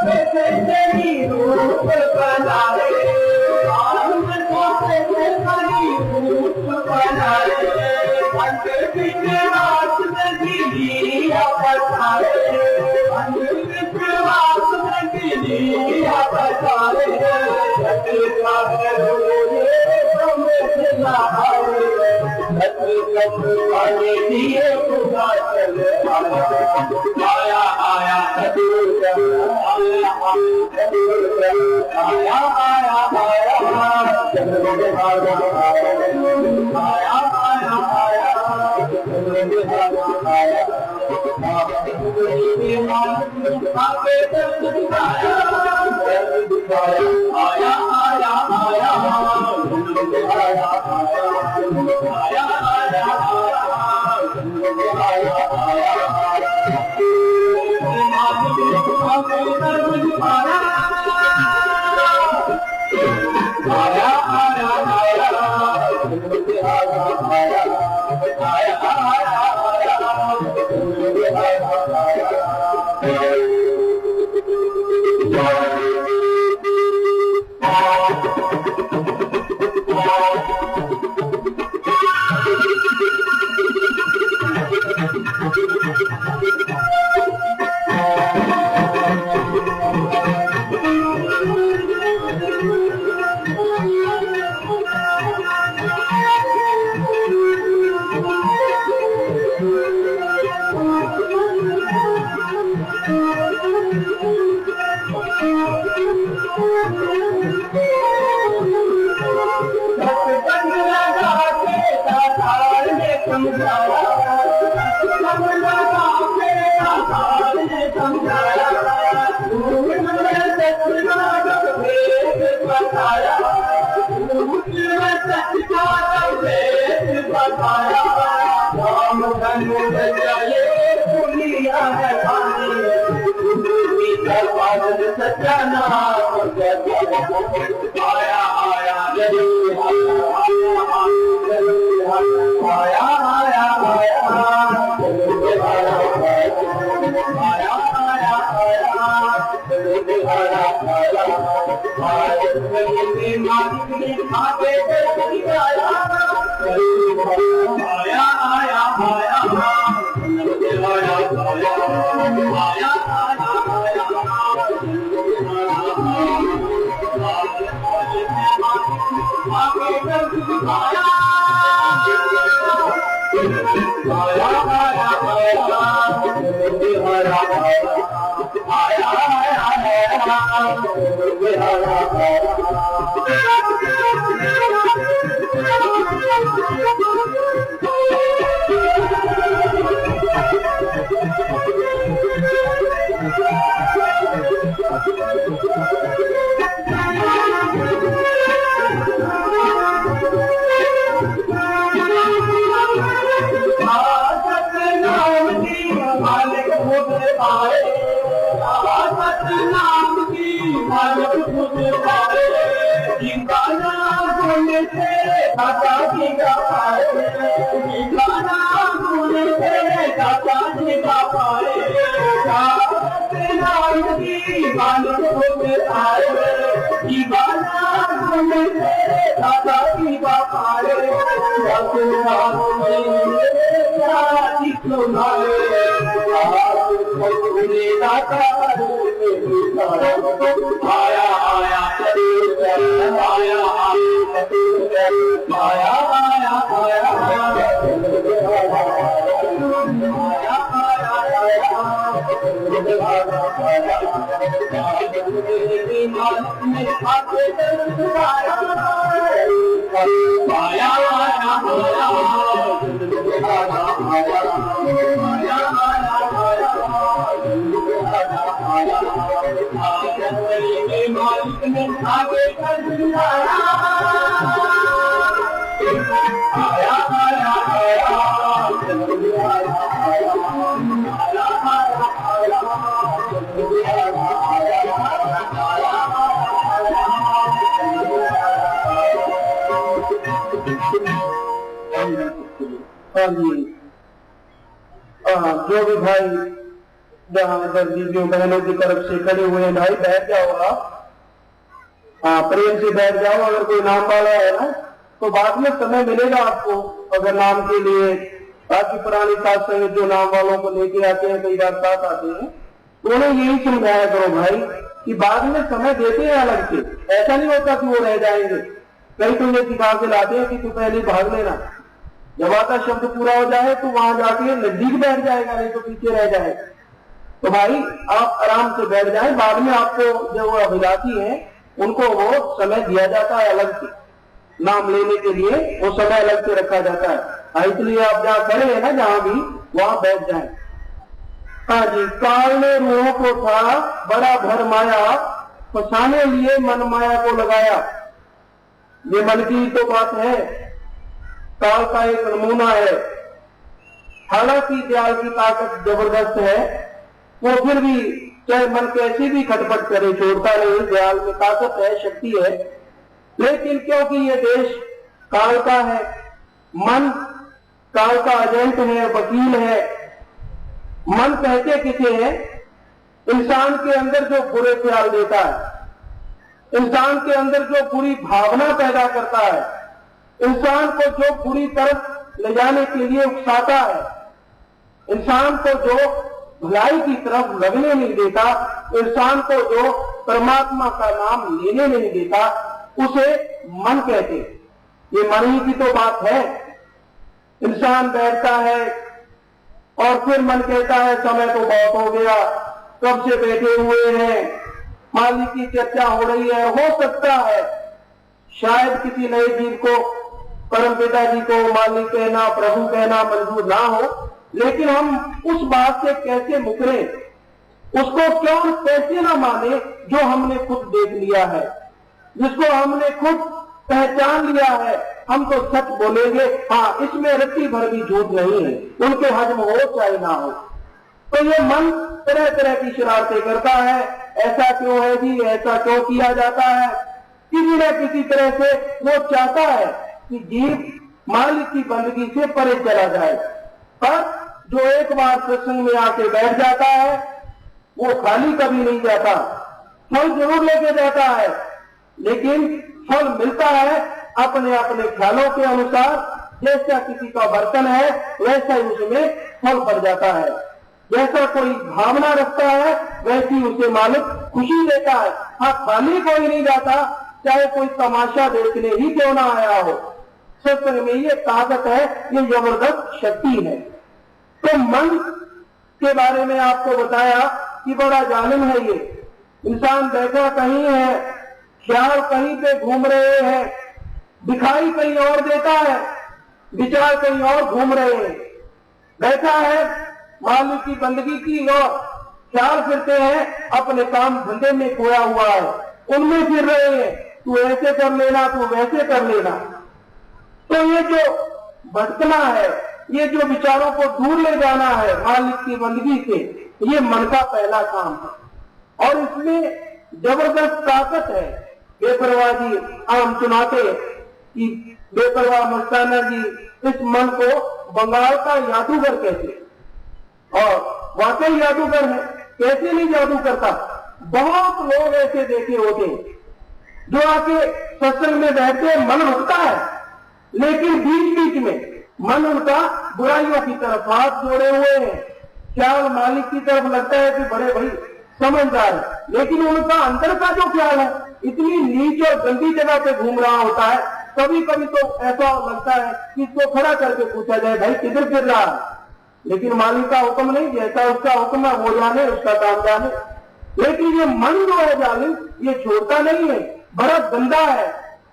तेरी रूप बनाए रूप बनाए विश्वास नगिलिया पठाए विश्वास नगिलिया पठाए दिए आया आया आया आया सच्चा नाम आया आया जो भी भाई जहाँ दीदियों बहनों की तरफ से खड़े हुए हैं, भाई बैठ जाओ आप, हाँ प्रेम से बैठ जाओ। अगर कोई नाम वाला है ना तो बाद में समय मिलेगा आपको अगर नाम के लिए। बाकी पुरानी साथ संगत जो नाम वालों को लेके आते हैं, कई बार साथ आते हैं, तो उन्हें यही समझाया करो भाई कि बाद में समय देते हैं अलग से, ऐसा नहीं होता कि वो रह जाएंगे। कई तो ये सिखा के लाते हैं कि तू पहले भाग लेना, जब आता शब्द पूरा हो जाए तो वहां जाके नजदीक बैठ जाएगा, नहीं तो पीछे रह जाएगा। तो भाई आप आराम से बैठ जाए, बाद में आपको जो अभिलाषी है उनको वो समय दिया जाता है अलग से, नाम लेने के लिए वो समय अलग से रखा जाता है। इसलिए आप जहाँ खड़े हैं ना, जहां भी, वहां बैठ जाए। हाँ जी, काल ने रूहों को था बड़ा भरमाया, फंसाने लिए मन माया को लगाया। ये मन की तो बात है, काल का एक नमूना है। हालांकि दयाल की ताकत जबरदस्त है, वो फिर भी चाहे मन कैसी भी खटपट करे छोड़ता नहीं। दयाल में ताकत है, शक्ति है, लेकिन क्योंकि ये देश काल का है, मन काल का एजेंट है, वकील है। मन कहते किसे है? इंसान के अंदर जो बुरे ख्याल देता है, इंसान के अंदर जो बुरी भावना पैदा करता है, इंसान को जो बुरी तरफ ले जाने के लिए उकसाता है, इंसान को जो भलाई की तरफ लगने नहीं देता, इंसान को जो परमात्मा का नाम लेने नहीं देता, उसे मन कहते। ये मन ही की तो बात है। इंसान बैठता है और फिर मन कहता है समय तो बहुत हो गया, कब से बैठे हुए हैं, मालिक की चर्चा हो रही है। हो सकता है शायद किसी नए जीव को परम पिता जी को मालिक कहना, प्रभु कहना मंजूर ना हो, लेकिन हम उस बात से कैसे मुकरे, उसको क्यों कैसे ना माने जो हमने खुद देख लिया है, जिसको हमने खुद पहचान लिया है। हम तो सच बोलेंगे, हाँ इसमें रत्ती भर भी झूठ नहीं है, उनके हजम हो चाहे ना हो। तो ये मन तरह तरह की शरारतें करता है। ऐसा क्यों है जी, ऐसा क्यों किया जाता है? किसी न किसी तरह से वो चाहता है कि जीव मालिक की बंदगी से परे चला जाए। पर जो एक बार सत्संग में आके बैठ जाता है, वो खाली कभी नहीं जाता, फल जरूर लेके जाता है, लेकिन फल मिलता है अपने अपने ख्यालों के अनुसार। जैसा किसी का बर्तन है वैसा ही उसमें फल पड़ जाता है। जैसा कोई भावना रखता है वैसी उसे मालिक खुशी देता है। हाँ, खाली कोई नहीं जाता, चाहे कोई तमाशा देखने ही क्यों ना आया हो। सत्संग में ये ताकत है, ये जबरदस्त शक्ति है। तो मन के बारे में आपको बताया कि बड़ा जालिम है ये। इंसान बैठा कहीं है, ख्याल कहीं पे घूम रहे हैं, दिखाई कहीं और देता है, विचार कहीं और घूम रहे हैं। बैठा है मालिक की बंदगी की और ख्याल फिरते हैं अपने काम धंधे में खोया हुआ है, उनमें फिर रहे हैं, तू ऐसे कर लेना, तू वैसे कर लेना। तो ये जो भटकना है, ये जो विचारों को दूर ले जाना है मालिक की बंदगी से, ये मन का पहला काम है। और इसमें जबरदस्त ताकत है। बेपरवाह जी आम सुनाते कि बेपरवाह मस्ताना जी इस मन को बंगाल का जादूगर कहते, और वाकई जादूगर है, कैसे नहीं जादू करता। बहुत लोग ऐसे देखे होते जो आके सत्संग में बैठते, मन रुकता है, लेकिन बीच बीच में मन उनका बुराइयों की तरफ हाथ जोड़े हुए हैं। ख्याल मालिक की तरफ लगता है कि बड़े भाई समझदार है, लेकिन उनका अंदर का जो ख्याल है इतनी नीच और गंदी जगह पे घूम रहा होता है। कभी कभी तो ऐसा लगता है कि इसको खड़ा करके पूछा जाए, भाई किधर फिर रहा है? लेकिन मालिक का हुक्म नहीं, जैसा उसका हुक्म है वो जाने, उसका काम जाने। लेकिन ये मन जो है जालिम, ये छोड़ता नहीं है, बड़ा गंदा है।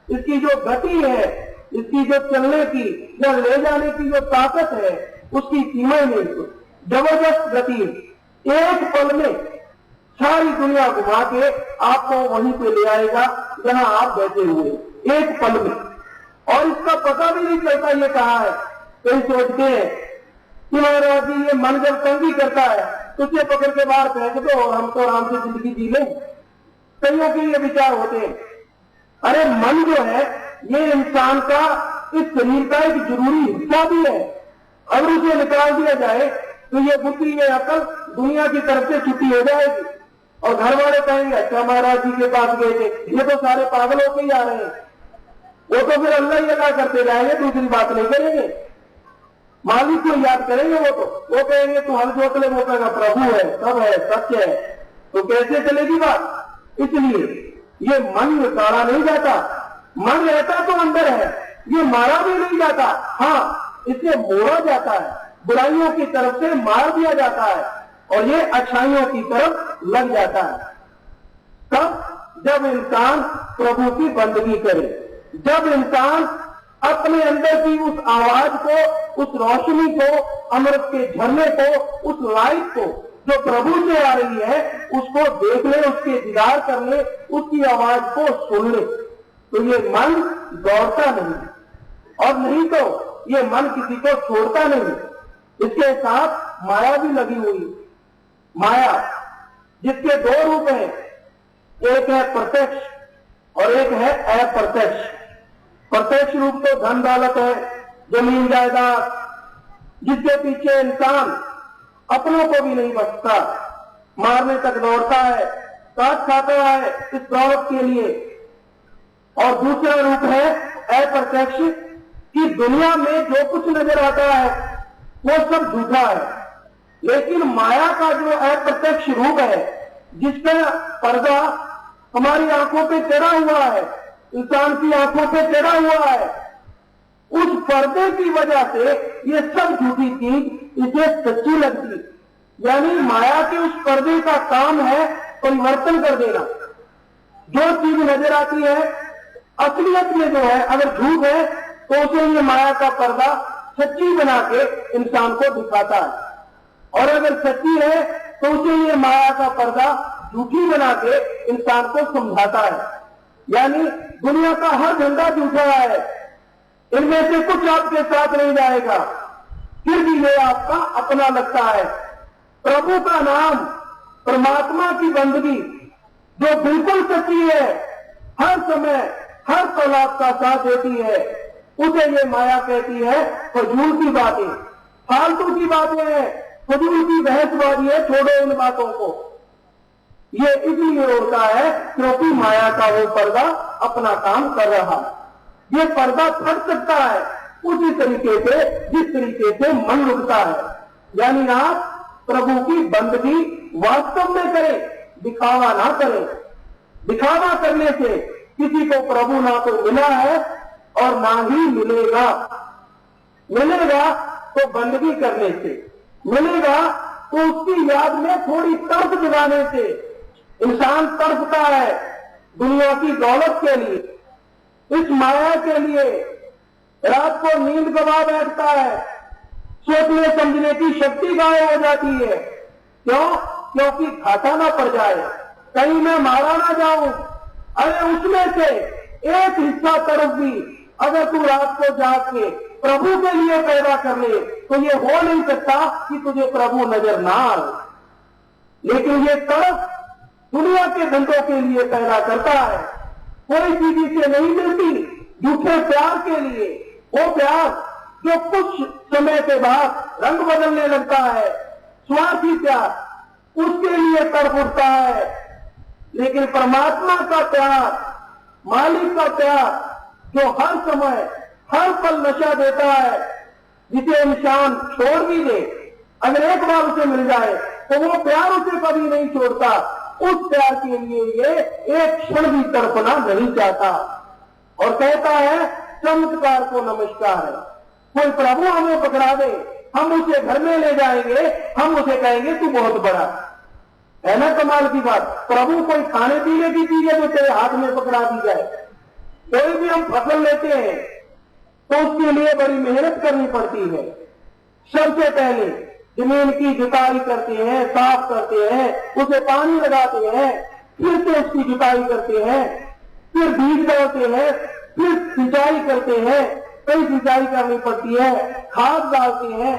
इसकी जो गति है, इसकी जो चलने की या ले जाने की जो ताकत है, उसकी सीमा नहीं, जबरदस्त गति है। एक पल में सारी दुनिया घुमा के आपको वहीं पे ले आएगा जहां आप बैठे हुए, एक पल में। और इसका पता भी नहीं चलता ये कहा है। कई सोचते हैं कि महाराज जी ये मन जब तंगी करता है तो उसे पकड़ के बाहर फेंक दो और हम तो आराम से जिंदगी जी लें। कईयों के ये विचार होते हैं। अरे मन जो है ये इंसान का, इस शरीर का एक जरूरी हिस्सा भी है। अगर उसे निकाल दिया जाए तो ये बुद्धि, ये अकल दुनिया की तरफ से छुट्टी हो जाएगी। और घर वाले कहेंगे अच्छा महाराज जी के पास गए थे, ये तो सारे पागल होके ही आ रहे हैं। वो तो फिर अल्लाह ही अल्लाह करते जाएंगे, दूसरी बात नहीं करेंगे, मालिक को याद करेंगे। वो कहेंगे तू हल जोत ले, वो कहेगा प्रभु है, सब है, सत्य है। तो कैसे चलेगी बात? इसलिए ये मन टाड़ा नहीं जाता, मन रहता तो अंदर है, ये मारा भी नहीं जाता। हाँ, इसे मोड़ा जाता है, बुराइयों की तरफ से मार दिया जाता है और ये अच्छाइयों की तरफ लग जाता है। तब जब इंसान प्रभु की बंदगी करे, जब इंसान अपने अंदर की उस आवाज को, उस रोशनी को, अमृत के झरने को, उस लाइट को जो प्रभु से आ रही है, उसको देख ले, उसके दीदार कर ले, उसकी आवाज को सुन ले, तो ये मन दौड़ता नहीं। और नहीं तो ये मन किसी को छोड़ता नहीं। इसके साथ माया भी लगी हुई, माया जिसके दो रूप हैं, एक है प्रत्यक्ष और एक है अप्रत्यक्ष। प्रत्यक्ष रूप तो धन दौलत है, जमीन जायदाद, जिसके पीछे इंसान अपनों को भी नहीं बचता, मारने तक दौड़ता है, काट खाता है इस दौलत के लिए। और दूसरा रूप है अप्रत्यक्ष, कि दुनिया में जो कुछ नजर आता है वो सब झूठा है, लेकिन माया का जो अप्रत्यक्ष रूप है, जिसका पर्दा हमारी आंखों पे चढ़ा हुआ है, इंसान की आंखों पे चढ़ा हुआ है, उस पर्दे की वजह से ये सब झूठी चीज इसे सच्ची लगती। यानी माया के उस पर्दे का काम है परिवर्तन कर देना। जो चीज नजर आती है असलियत में जो है, अगर झूठ है तो उसे ये माया का पर्दा सच्ची बना के इंसान को दिखाता है, और अगर सच्ची है तो उसे ये माया का पर्दा झूठी बना के इंसान को समझाता है। यानी दुनिया का हर झंडा झूठा है, इनमें से कुछ आपके साथ नहीं जाएगा, फिर भी ये आपका अपना लगता है। प्रभु का नाम, परमात्मा की बंदगी जो बिल्कुल सच्ची है, हर समय हर पल आपका साथ देती है, उसे ये माया कहती है फजूल की बातें, फालतू की बातें हैं, फजूल की बहसबाजी है, छोड़ो इन बातों को। ये इसलिए होता है क्योंकि माया का वो पर्दा अपना काम कर रहा है। ये पर्दा फट सकता है उसी तरीके से जिस तरीके से मन रुकता है। यानी आप प्रभु की बंदगी वास्तव में करें, दिखावा ना करें। दिखावा करने से किसी को प्रभु ना तो मिला है और ना ही मिलेगा। मिलेगा तो बंदगी करने से, मिलेगा तो उसकी याद में थोड़ी तड़प जगाने से। इंसान तड़पता है दुनिया की दौलत के लिए, इस माया के लिए, रात को नींद गवा बैठता है, सोचने समझने की शक्ति गायब हो जाती है। क्यों? क्योंकि घाटा ना पड़ जाए, कहीं मैं मारा ना जाऊं। अरे उसमें से एक हिस्सा तरफ भी अगर तू रात को जाग के प्रभु के लिए पैदा कर ले तो ये हो नहीं सकता कि तुझे प्रभु नजर ना आए। लेकिन ये तरफ दुनिया के धंधों के लिए पैदा करता है, कोई चीज इसे नहीं मिलती झूठे प्यार के लिए। वो प्यार जो कुछ समय के बाद रंग बदलने लगता है, स्वार्थी प्यार, उसके लिए तड़प उठता है। लेकिन परमात्मा का प्यार, मालिक का प्यार जो हर समय हर पल नशा देता है, जिसे इंसान छोड़ भी दे, अगर एक बार उसे मिल जाए तो वो प्यार उसे कभी नहीं छोड़ता। उस प्यार के लिए ये एक क्षण भी तड़पना नहीं चाहता और कहता है चमत्कार को नमस्कार है। कोई प्रभु हमें पकड़ा दे, हम उसे घर में ले जाएंगे, हम उसे कहेंगे तू बहुत बड़ा है ना। कमाल की बात, प्रभु कोई खाने पीने की चीज है जो तेरे हाथ में पकड़ा दी जाए। कोई भी हम फसल लेते हैं तो उसके लिए बड़ी मेहनत करनी पड़ती है। सबसे पहले जमीन की जुताई करते हैं, साफ करते हैं, उसे पानी लगाते हैं, फिर से उसकी जुताई करते हैं, फिर बीज डालते हैं, फिर सिंचाई करते हैं, कई सिंचाई करनी पड़ती है, खाद डालते हैं।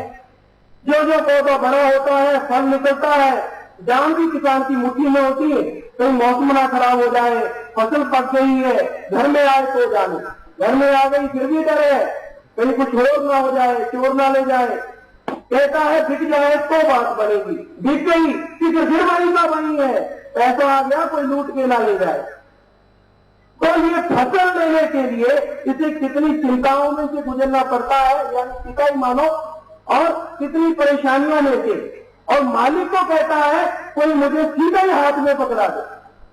जो जो पौधा बड़ा होता है, फल निकलता है, जान भी किसान की मुट्ठी में होती है। कहीं मौसम ना खराब हो जाए, फसल पक गई है, घर में आए तो जाने, घर में आ गई फिर भी डर है, कहीं कुछ और ना हो जाए, चोर ना ले जाए, कहता है बिक जाए तो बात बनेगी, बिक गई फिर मालिका बनी है, पैसा आ गया कोई लूट के ना ले जाए। तो ये फसल लेने के लिए इसे कितनी चिंताओं में से गुजरना पड़ता है, यानी पिता ही मानो, और कितनी परेशानियां लेके, और मालिक को कहता है कोई मुझे सीधा ही हाथ में पकड़ा दे,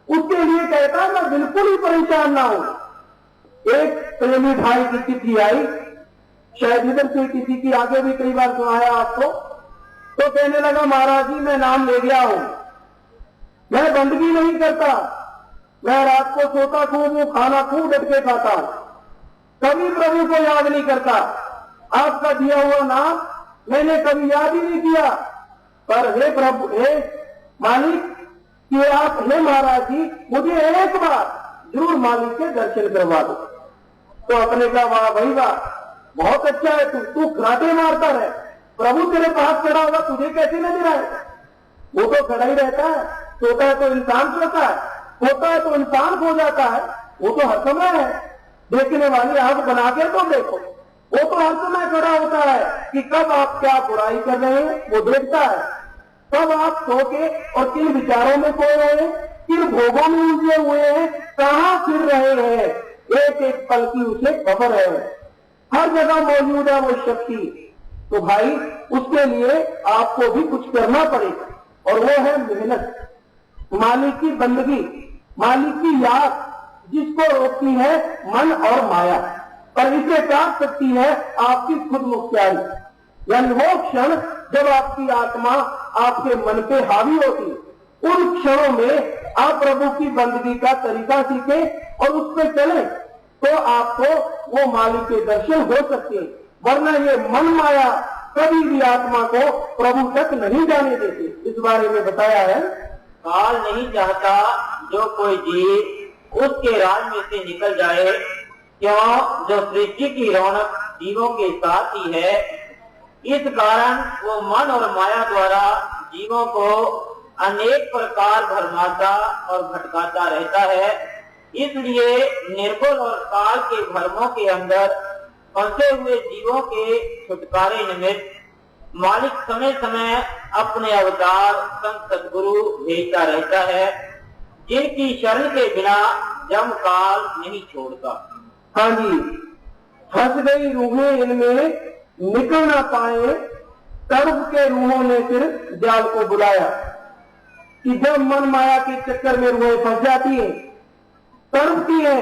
उसके लिए कहता है मैं बिल्कुल ही परेशान ना हूं। एक प्रेमी भाई की चिट्ठी आई, शायद इधर से किसी की आगे भी कई बार सुनाया आपको, तो कहने लगा महाराज जी मैं नाम ले गया हूं, मैं बंदगी नहीं करता, मैं रात को सोता खूब हूं, खाना खूब डट के खाता हूं, कभी प्रभु को याद नहीं करता, आपका दिया हुआ नाम मैंने कभी याद ही नहीं किया, पर हे प्रभु, हे मालिक, कि आप, हे महाराज जी मुझे एक बार जरूर मालिक के दर्शन करवा दो। तो अपने का वाह भाई वाह, बहुत अच्छा है, तू घराटे मारता रहे, प्रभु तेरे पास खड़ा होगा तुझे कैसे नजर आए? वो तो खड़ा ही रहता है, सोता है तो इंसान सोता है, होता है तो इंसान खो जाता है, वो तो हर समय है, देखने वाली आंख बना के तो देखो, वो तो हर समय खड़ा होता है कि कब आप क्या बुराई कर रहे हैं वो देखता है, कब आप सो के और किन विचारों में खोए हुए हैं, किन भोगों में उलझे हुए हैं, कहां फिर रहे हैं, एक एक पल की उसे खबर है, हर जगह मौजूद है वो शक्ति। तो भाई उसके लिए आपको भी कुछ करना पड़ेगा, और वो है मेहनत, मालिक की बंदगी, मालिक की याद, जिसको रोकती है मन और माया, पर इसे काट सकती है आपकी खुद मुख्तियारी, यानी वो क्षण जब आपकी आत्मा आपके मन पे हावी होती, उन क्षणों में आप प्रभु की बंदगी का तरीका सीखें और उस पर चलें, तो आपको वो मालिक के दर्शन हो सकते हैं, वरना ये मन माया कभी भी आत्मा को प्रभु तक नहीं जाने देते। इस बारे में बताया है, काल नहीं चाहता जो कोई जीव उसके राज में से निकल जाए, क्यों जो सृष्टि की रौनक जीवों के साथ ही है, इस कारण वो मन और माया द्वारा जीवों को अनेक प्रकार भरमाता और भटकाता रहता है। इसलिए निर्बल और काल के भरमों के अंदर फंसे हुए जीवों के छुटकारे निमित्त मालिक समय समय अपने अवतार संत सदगुरु भेजता रहता है, जिनकी शरण के बिना जम काल नहीं छोड़ता। हाँ जी, फंस गई रूहें इनमें निकल ना पाए, तड़प के रूहों ने फिर जाल को बुलाया, कि जब मन माया के चक्कर में रूहें फंस जाती है, तड़पती है,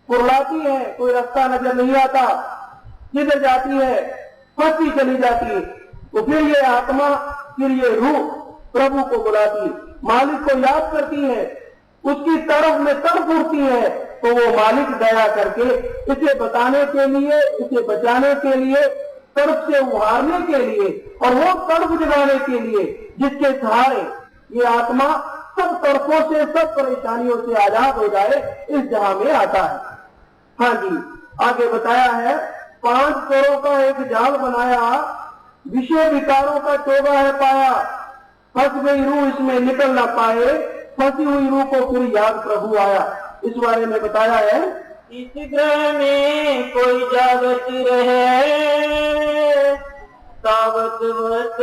कुर्लाती है, कोई रास्ता नजर नहीं आता, जिधर जाती है फंसती चली जाती है, तो फिर ये आत्मा, फिर ये रूह प्रभु को बुलाती है, मालिक को याद करती है, उसकी तरफ में तड़प उठती है, तो वो मालिक दया करके इसे बताने के लिए, इसे बचाने के लिए, तड़प से उभारने के लिए और वो तड़प जगाने के लिए जिसके सहारे ये आत्मा सब तड़पों से, सब परेशानियों से आजाद हो जाए, इस जहां में आता है। हाँ जी, आगे बताया है, 5 करोड़ का एक जाल बनाया, विषय विकारों का चोगा है पाया, फंस गई रूह इसमें निकल ना पाए, फंसी हुई रूह को फिर याद प्रभु आया। इस बारे में बताया है, इस ग्रह में कोई जागत रहे, सावत वत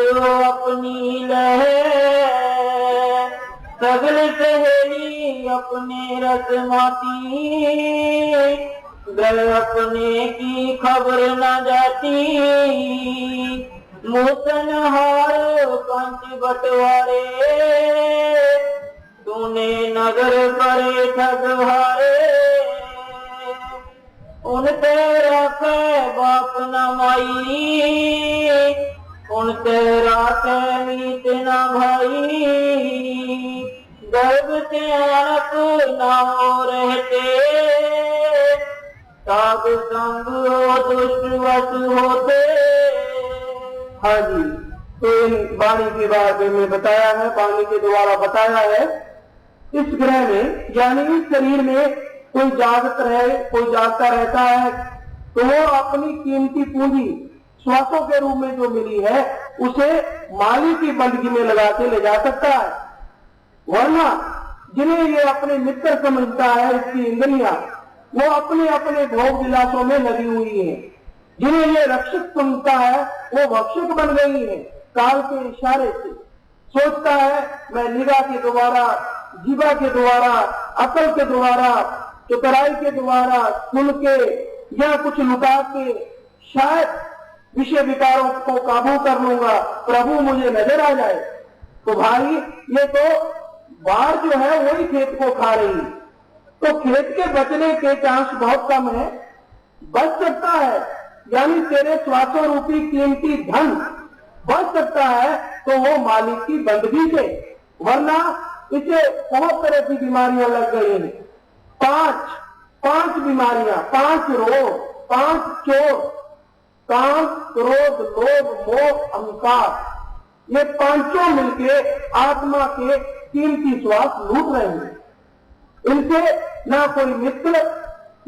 अपनी लहे, सगल सहेली अपने रसमाती, गल अपने की खबर न जाती, मोसन हार कंच बटवारे, तूने नगर करे ठगवारे, उन तेरा के बाप न माई, उन तेरा के मीत न भाई, गर्भ से अनक न हो रहते, ताब संग हो दुष्ट वश होते। हाँ जी, तो इन वाणी के बारे में बताया है, वाणी के द्वारा बताया है, इस ग्रह में यानी इस शरीर में कोई जागत रहे, कोई जागता रहता है, तो वो अपनी कीमती पूंजी श्वासों के रूप में जो मिली है उसे मालिक की बंदगी में लगा के ले जा सकता है, वरना जिन्हें ये अपने मित्र समझता है, इसकी इंद्रियां वो अपने अपने भोग विलासों में लगी हुई है, जिन्हें ये रक्षक समझता है वो भक्षक बन गई है, काल के इशारे से सोचता है मैं निगाह के द्वारा, जीवा के द्वारा, अकल के द्वारा, चतुराई के द्वारा, सुन के या कुछ लुटा के शायद विषय विकारों को काबू कर लूंगा, प्रभु मुझे नजर आ जाए। तो भाई ये तो बाढ़ जो है वही खेत को खा रही है, तो खेत के बचने के चांस बहुत कम है। बच सकता है यानी तेरे श्वासों रूपी कीमती धन बच सकता है तो वो मालिक की बंदगी से, वरना इसे बहुत तरह की बीमारियां लग गई हैं। पांच बीमारियां, 5 रोग, 5 चोर, काम, क्रोध, लोभ, मोह, अहंकार, ये पांचों मिलके आत्मा के कीमती श्वास लूट रहे हैं। इनसे ना कोई मित्र,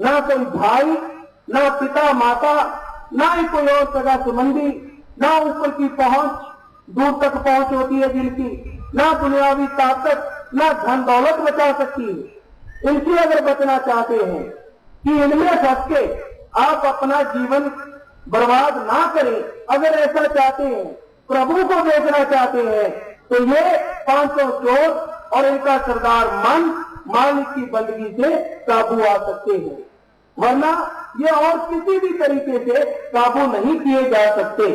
ना कोई भाई, ना पिता माता, ना ही कोई और सगा संबंधी, ना ऊपर की पहुंच, दूर तक पहुंच होती है जिनकी, ना दुनियावी ताकत, ना धन दौलत बचा सकती है। इनसे अगर बचना चाहते हैं कि इनमें फंस के आप अपना जीवन बर्बाद ना करें, अगर ऐसा चाहते हैं, प्रभु को देखना चाहते हैं, तो ये 500 चोर और इनका सरदार मन मालिक की बंदगी से काबू आ सकते हैं, वरना ये और किसी भी तरीके से काबू नहीं किए जा सकते।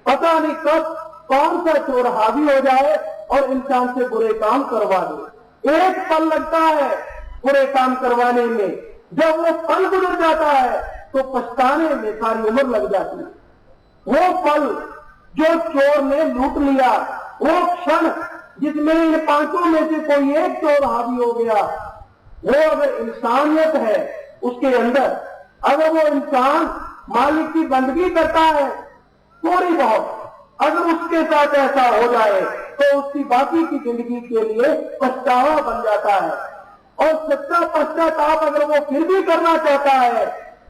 पता नहीं कब कौन सा चोर हावी हो जाए और इंसान से बुरे काम करवा दे। एक पल लगता है बुरे काम करवाने में, जब वो पल गुजर जाता है तो पछताने में सारी उम्र लग जाती है। वो पल जो चोर ने लूट लिया, वो क्षण जिसमें इन 5 में से कोई एक चोर हावी हो गया, वो अगर इंसानियत है उसके अंदर, अगर वो इंसान मालिक की बंदगी करता है थोड़ी बहुत, अगर उसके साथ ऐसा हो जाए तो उसकी बाकी की जिंदगी के लिए पछतावा बन जाता है। और सच्चा पश्चाताप अगर वो फिर भी करना चाहता है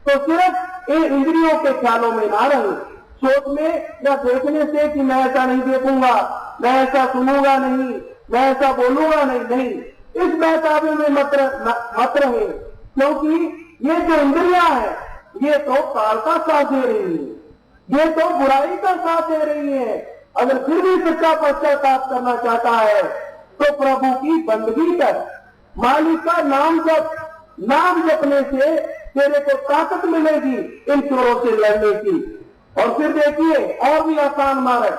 तो सिर्फ इन इंद्रियों के ख्यालों में ना रहे, सोच में या देखने से कि मैं ऐसा नहीं देखूंगा, मैं ऐसा सुनूंगा नहीं, मैं ऐसा बोलूंगा नहीं, इस बहकावे में मत रहे, क्योंकि ये जो इंद्रियां हैं ये तो काल का साथ दे रही है, ये तो बुराई का साथ दे रही है। अगर फिर भी सच्चा पश्चाताप करना चाहता है तो प्रभु की बंदगी कर, मालिक का नाम जप, नाम जपने से तेरे को ताकत मिलेगी इन चोरों से लड़ने की। और फिर देखिए और भी आसान मार्ग,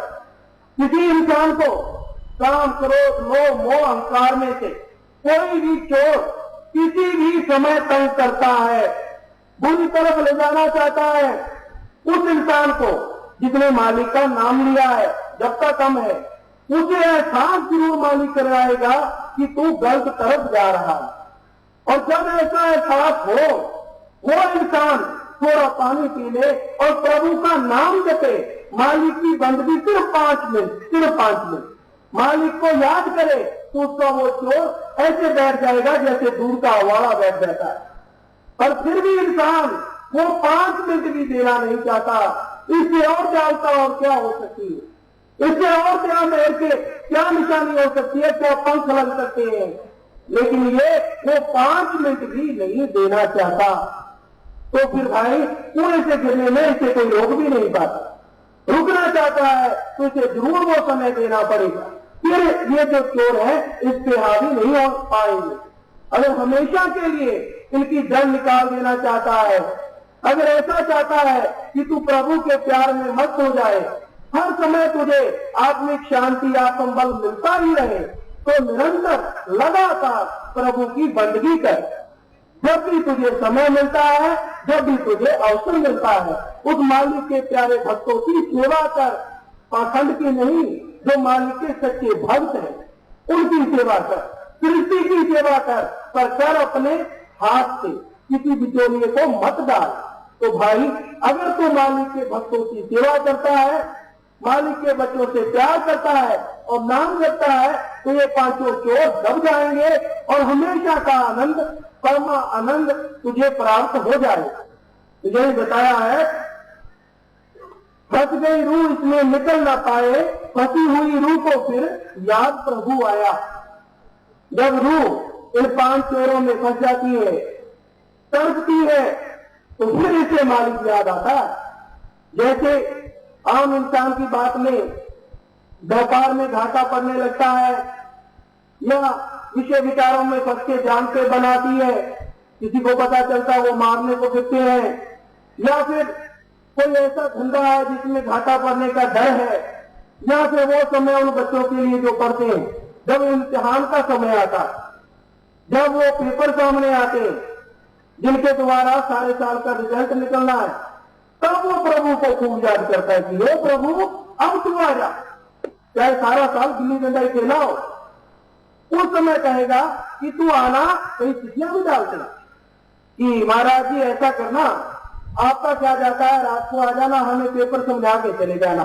किसी इंसान को काम, क्रोध, लोभ, मोह, अहंकार में से कोई भी चोर किसी भी समय तंग करता है, बुरी तरफ ले जाना चाहता है, उस इंसान को जिसने मालिक का नाम लिया है, जब तक कम है, उसे एहसास जरूर मालिक कराएगा कि तू गलत तरफ जा रहा है। और जब ऐसा एहसास हो, वो इंसान थोड़ा पानी पी ले और प्रभु का नाम जपे, मालिक की बंदगी सिर्फ 5 मिनट मालिक को याद करे तो उसका वो चोर ऐसे बैठ जाएगा जैसे दूर का हवाला बैठ जाता है। पर फिर भी इंसान वो 5 मिनट भी देना नहीं चाहता। इससे और जालता और क्या हो सकती है, इससे और क्या मेर के क्या निशानी हो सकती है, क्या पंख लग सकते हैं, लेकिन ये वो 5 मिनट भी नहीं देना चाहता। तो फिर भाई पूरे से गिरने में इसे कोई रोक भी नहीं पाता। रुकना चाहता है तो इसे जरूर वो समय देना पड़ेगा, फिर ये जो चोर है इस पे हावी नहीं हो पाएंगे। अगर हमेशा के लिए इनकी जड़ निकाल देना चाहता है, अगर ऐसा चाहता है कि तू प्रभु के प्यार में मस्त हो जाए, हर समय तुझे आत्मिक शांति, आत्मबल मिलता ही रहे, तो निरंतर लगातार प्रभु की बंदगी कर। जब भी तुझे समय मिलता है, जब भी तुझे अवसर मिलता है, उस मालिक के प्यारे भक्तों की सेवा कर, पाखंड की नहीं, जो मालिक के सच्चे भक्त हैं उनकी सेवा कर, सृष्टि की सेवा कर, पर कर अपने हाथ से, किसी बिचौलिए को मत डाल। तो भाई अगर तू मालिक के भक्तों की सेवा करता है, मालिक के बच्चों से प्यार करता है और नाम जपता है, तो ये 5 चोर दब जाएंगे और हमेशा का आनंद, परम आनंद तुझे प्राप्त हो जाए। यही बताया है, फंस गई रूह इसमें निकल ना पाए, फंसी हुई रूह को फिर याद प्रभु आया। जब रूह इन 5 चोरों में फंस जाती है, तड़पती है, तो फिर इसे मालिक याद आता है। जैसे आम इंसान की बात में व्यापार में घाटा पड़ने लगता है, या विषय विचारों में फंस के जान पे बनाती है, किसी को पता चलता है वो मारने को फिरते हैं, या फिर कोई ऐसा धंधा है जिसमें घाटा पड़ने का डर है, या फिर वो समय उन बच्चों के लिए जो पढ़ते हैं, जब इम्तिहान का समय आता, जब वो पेपर सामने आते, जिनके द्वारा सारे साल का रिजल्ट निकलना है, तब वो प्रभु को खूब याद करता है कि हे प्रभु अब तू आ जा, चाहे सारा साल गिल्ली डंडा खेला हो। उस समय कहेगा कि तू आना, कहीं चिट्ठियां भी डाल देना कि महाराज जी ऐसा करना, आपका क्या जाता है, रात को आ जाना, हमें पेपर समझा के चले जाना।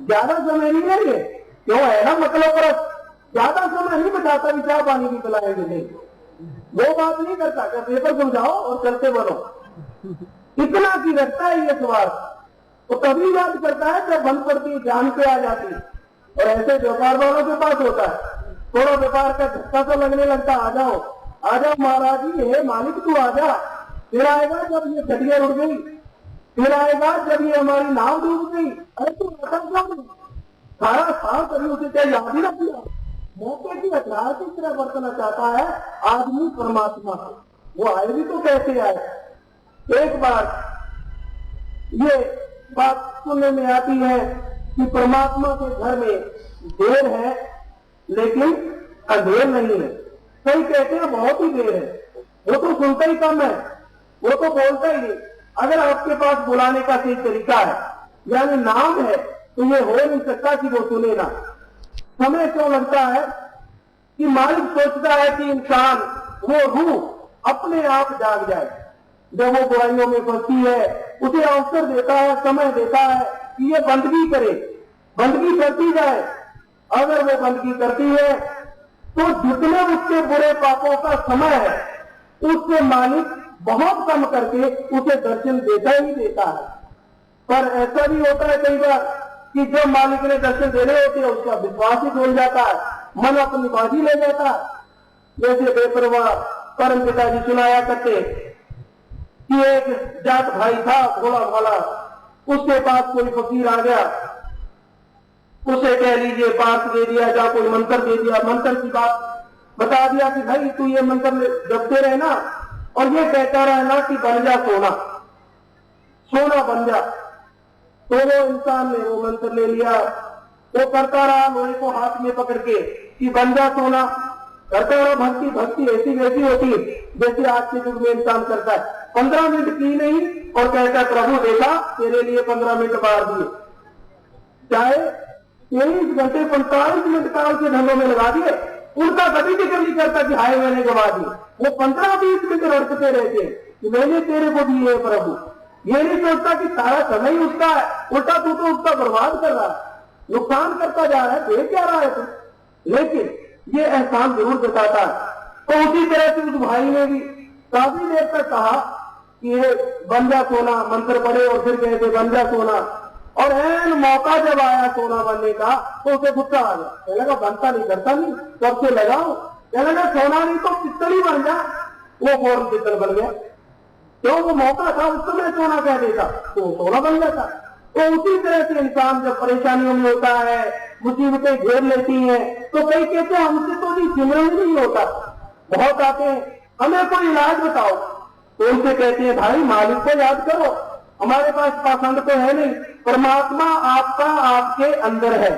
ज्यादा समय नहीं लेंगे, क्यों है ना, मतलब पर ज्यादा समय नहीं बचाता, भी चाह पानी भी पिलाएंगे नहीं, वो बात नहीं करता कि पेपर समझाओ और चलते बनो। इतना की रखता है ये स्वार्थ, तो तभी याद करता है जब बंद पड़ती जान पे आ जाती। और ऐसे व्यापार वालों के पास होता है, थोड़ा व्यापार का धक्का तो लगने लगता, आ जाओ महाराज जी, हे मालिक तू आ जा। फिर आएगा जब ये घटिया उड़ गई, फिर आएगा जब ये हमारी नाव डूब गई, अरे तू सारा साल कभी उसे क्या याद ही रख लिया। मौके की हथियार की तरह बरतना चाहता है आदमी परमात्मा को, वो आए भी तो कैसे आए। एक बार ये बात सुनने में आती है कि परमात्मा के घर में देर है लेकिन अंधेर नहीं है। कई कहते हैं बहुत ही देर है, वो तो सुनता ही कम है, वो तो बोलता ही नहीं। अगर आपके पास बुलाने का सही तरीका है, यानी नाम है, तो ये हो नहीं सकता कि वो सुने ना। समय क्यों लगता है कि मालिक सोचता है कि इंसान, वो रूह अपने आप जाग जाए। जब वो बुराइयों में फंसती है, उसे अवसर देता है, समय देता है कि ये बंदगी करे, बंदगी करती जाए। अगर वो बंदगी करती है तो जितने उसके बुरे पापों का समय है, उससे मालिक बहुत कम करके उसे दर्शन देता ही देता है। पर ऐसा भी होता है कई बार कि जब मालिक ने दर्शन देने होते हैं, उसका विश्वास ही डोल जाता है, मन अपनी बाजी ले जाता है। जैसे बेपरवाह परम पिताजी सुनाया करते कि एक जाट भाई था भोला भाला, उसके पास कोई फकीर आ गया, उसे कह लीजिए पास दे दिया या कोई मंत्र दे दिया, मंत्र की बात बता दिया कि भाई तू ये मंत्र जपते रहना और ये कहता रहना कि बन जा सोना, सोना बन जा। तो वो इंसान ने वो मंत्र ले लिया, वो करता रहा लोहे को हाथ में पकड़ के कि बन जा सोना, करता रहा। भक्ति ऐसी वैसी होती है जैसे आज के युग में इंसान करता है। 15 मिनट की नहीं और कहता प्रभु देखा तेरे लिए 15 मिनट बाहर दिए, चाहे 23 घंटे 45 मिनट काल के धंधों में लगा दिए, उनका कभी जिक्र नहीं करता कि हाय मैंने गवा दिए। वो 15-20 मिनट रड़कते रहते कि मैंने तेरे को दिए प्रभु। ये नहीं सोचता कि सारा समय ही उसका है, उल्टा तू तो उसका बर्बाद कर रहा है, नुकसान करता जा रहा है, दे क्या रहा है तू। लेकिन ये एहसान जरूर जताता है। तो उसी तरह से उस भाई ने भी काफी देर तक कहा कि ये बन जा सोना, मंत्र पढ़े और फिर कहते बन जा सोना, और ऐन मौका जब आया सोना बनने का तो उसे गुस्सा आ गया। कहने लगा बनता नहीं, करता नहीं, कब से लगाओ। कहने लगा सोना नहीं तो पित्तल ही बन जा। वो फौरन पित्तल बन गया, क्यों वो मौका था, उस समय सोना कह देता तो सोना बन जाता। तो उसी तरह से इंसान जब परेशानियों में होता है, मुसीबतें घेर लेती हैं, तो कई कहते हैं हमसे तो जी सिमरन नहीं होता। बहुत आते हैं हमें कोई इलाज बताओ, तो उनसे कहते हैं भाई मालिक को याद करो, हमारे पास पाखंड तो है नहीं, परमात्मा आपका आपके अंदर है,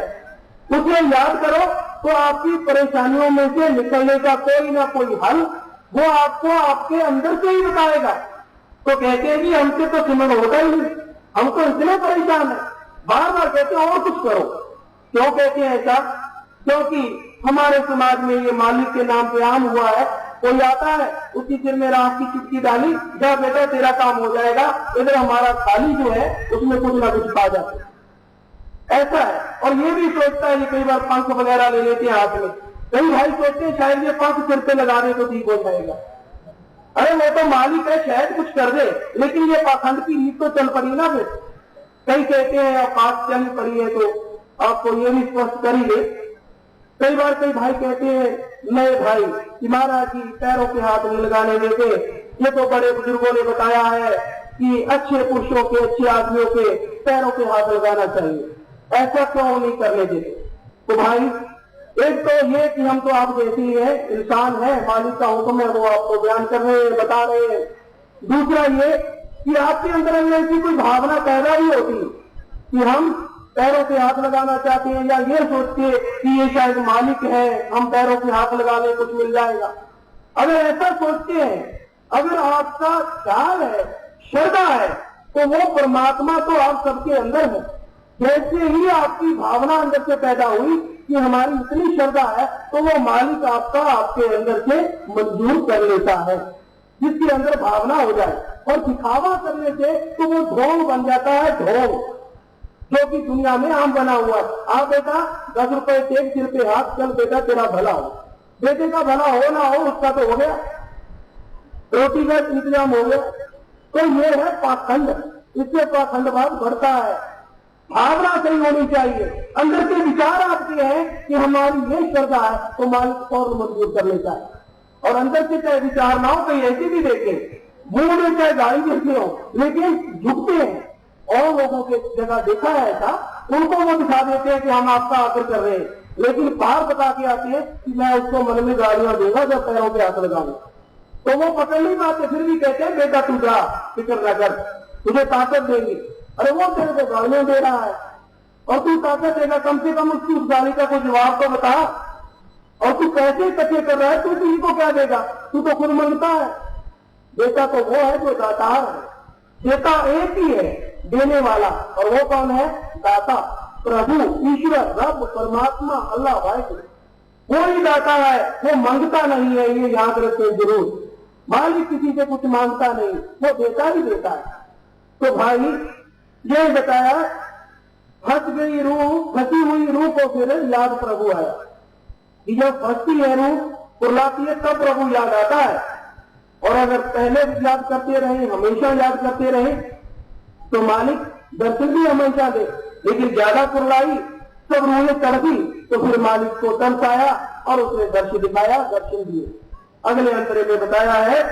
उसे याद करो तो आपकी परेशानियों में से निकलने का कोई ना कोई हल वो आपको आपके अंदर से ही बताएगा। तो कहते हैं कि हमसे तो सिमरन होता ही नहीं, हम तो इतने परेशान है। बार बार कहते हैं और कुछ करो। क्यों कहते हैं ऐसा? क्योंकि हमारे समाज में ये मालिक के नाम पे आम हुआ है, कोई आता है उसी सिर में राख की चुटकी डाली, जा बेटा तेरा काम हो जाएगा, इधर हमारा थाली जो है उसमें कुछ ना कुछ खा जाता है। ऐसा है। और ये भी सोचता है, ये कई बार पंख वगैरह ले लेते हैं हाथ में, कई भाई सोचते हैं शायद ये पंख सिर पे लगा दे तो ठीक हो जाएगा। अरे वो तो मालिक है, शायद कुछ कर दे, लेकिन ये पाखंड की रीत तो चल पड़ी ना। फिर कई कहते हैं अब बात चल पड़ी है तो आपको ये भी स्पष्ट कर ही दे। कई बार कई भाई कहते हैं नए भाई कि महाराज जी पैरों के हाथ नहीं लगाने देते, ये तो बड़े बुजुर्गों ने बताया है कि अच्छे पुरुषों के, अच्छे आदमियों के पैरों के हाथ लगाना चाहिए, ऐसा क्यों नहीं करने देते। तो भाई एक तो ये कि हम तो आप जैसे ही है, इंसान है, मालिक का हुक्म है वो आपको बयान कर रहे हैं, बता रहे हैं। दूसरा ये कि आपके अंदर ऐसी कोई भावना पैदा ही होती कि हम पैरों पे हाथ लगाना चाहते हैं, या ये सोच के कि ये शायद मालिक है, हम पैरों पे हाथ लगा ले कुछ मिल जाएगा। अगर ऐसा सोचते हैं, अगर आपका ख्याल है, श्रद्धा है, तो वो परमात्मा तो आप सबके अंदर है। जैसे ही आपकी भावना अंदर से पैदा हुई कि हमारी इतनी श्रद्धा है, तो वो मालिक आपका आपके अंदर से मंजूर कर लेता है, जिसके अंदर भावना हो जाए। और दिखावा करने से तो वो ढोंग बन जाता है, ढोंग, जो कि दुनिया में आम बना हुआ है। आप बेटा 10 रुपए टेक सिर पे हाथ, चल बेटा तेरा भला हो। बेटे का भला हो ना हो उसका तो हो गया, रोटी का इंतजाम हो गया। तो ये है पाखंड, इससे पाखंडवाद बढ़ता है। भावना सही होनी चाहिए, अंदर के विचार आपके हैं कि हमारी ये श्रद्धा है, तो मालिक और मंजूर कर लेता है। और अंदर से चाहे विचार ना हो, कहीं ऐसे भी देखे मुंह में चाहे गाली देते हो, लेकिन झुकते हैं। और लोगों के जगह देखा है ऐसा, उनको वो दिखा देते हैं कि हम आपका आदर कर रहे हैं, लेकिन बाहर बता के आते हैं कि मैं उसको मन में गालियां दूंगा जब पैरों पे हाथ लगाऊंगा। तो वो पकड़ नहीं पाते, फिर भी कहते हैं बेटा तू जा, फिक्र न कर, तुझे ताकत देंगे। अरे वो तेरे को गालियां दे रहा है और तू ताकत देगा, कम से कम उसकी उस गाली का कोई जवाब तो बता। और तू पैसे इकट्ठे कर रहा है, तू किसी को क्या देगा? तू तो खुद मांगता है। बेटा तो वो है जो दातार है, देता एक ही है, देने वाला। और वो कौन है? दाता, प्रभु, ईश्वर, रब, परमात्मा, अल्लाह वाहिद। वो ही दाता है, वो मांगता नहीं है, ये याद रखते जरूर। मालिक किसी से कुछ मांगता नहीं, वो देता ही देता है। तो भाई ये बताया, फंस गई रूह, फंसी हुई रूह को फिर याद प्रभु आया कि जब फंसती है रूह, कुर्लाती है, तब प्रभु याद आता है। और अगर पहले याद करते रहे, हमेशा याद करते रहे, तो मालिक दर्शन भी हमेशा दे। लेकिन ज्यादा कुर्लाई, सब रूहें तड़पी, तो फिर मालिक को तरस आया और उसने दर्शन दिखाया, दर्शन दिए। अगले अंतरे में बताया है,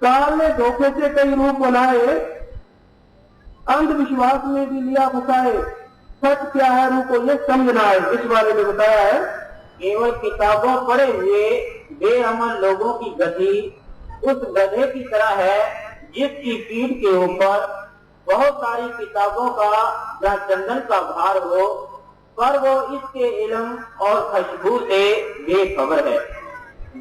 काल ने धोखे से कई रूप बनाए, अंधविश्वास में भी लिया फंसाए, सच क्या है रूप को ये समझना है। इस बारे में बताया है, केवल किताबों पढ़े हुए बेअमल लोगों की गति उस गधे की तरह है जिसकी पीठ के ऊपर बहुत सारी किताबों का या चंदन का भार हो, पर वो इसके इल्म और खुशबू से बेखबर है।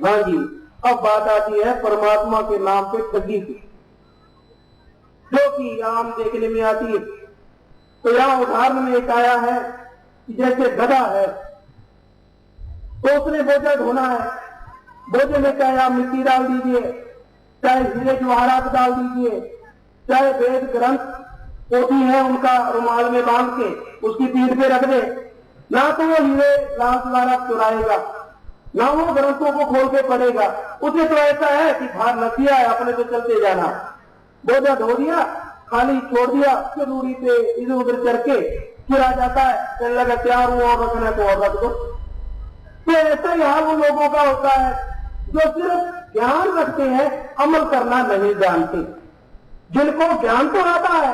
हाँ जी, अब बात आती है परमात्मा के नाम पे ठगी की, जो कि आम देखने में आती है। तो यहाँ उदाहरण में एक आया है कि जैसे गधा है, तो उसने बोझा ढोना है, बोझे में चाहे आप मिट्टी डाल दीजिए, चाहे हीरे जवाहरात डाल दीजिए, चाहे वेद ग्रंथ पोथी है उनका रुमाल में बांध के उसकी पीठ पे रख दे, ना तो वो हीरे जवाहरात चुराएगा, ना वो ग्रंथों को खोल के पढ़ेगा। उसे तो ऐसा है कि भार न किया है, अपने तो चलते जाना। बोझा धो दिया, खाली छोड़ दिया, फिर दूरी पे इधर उधर चढ़ के फिर आ जाता है, कहने लगा तैयार हुआ और रखने को और रख दो। तो ऐसा ही हाल उन लोगों का होता है जो सिर्फ ज्ञान रखते हैं, अमल करना नहीं जानते। जिनको ज्ञान तो आता है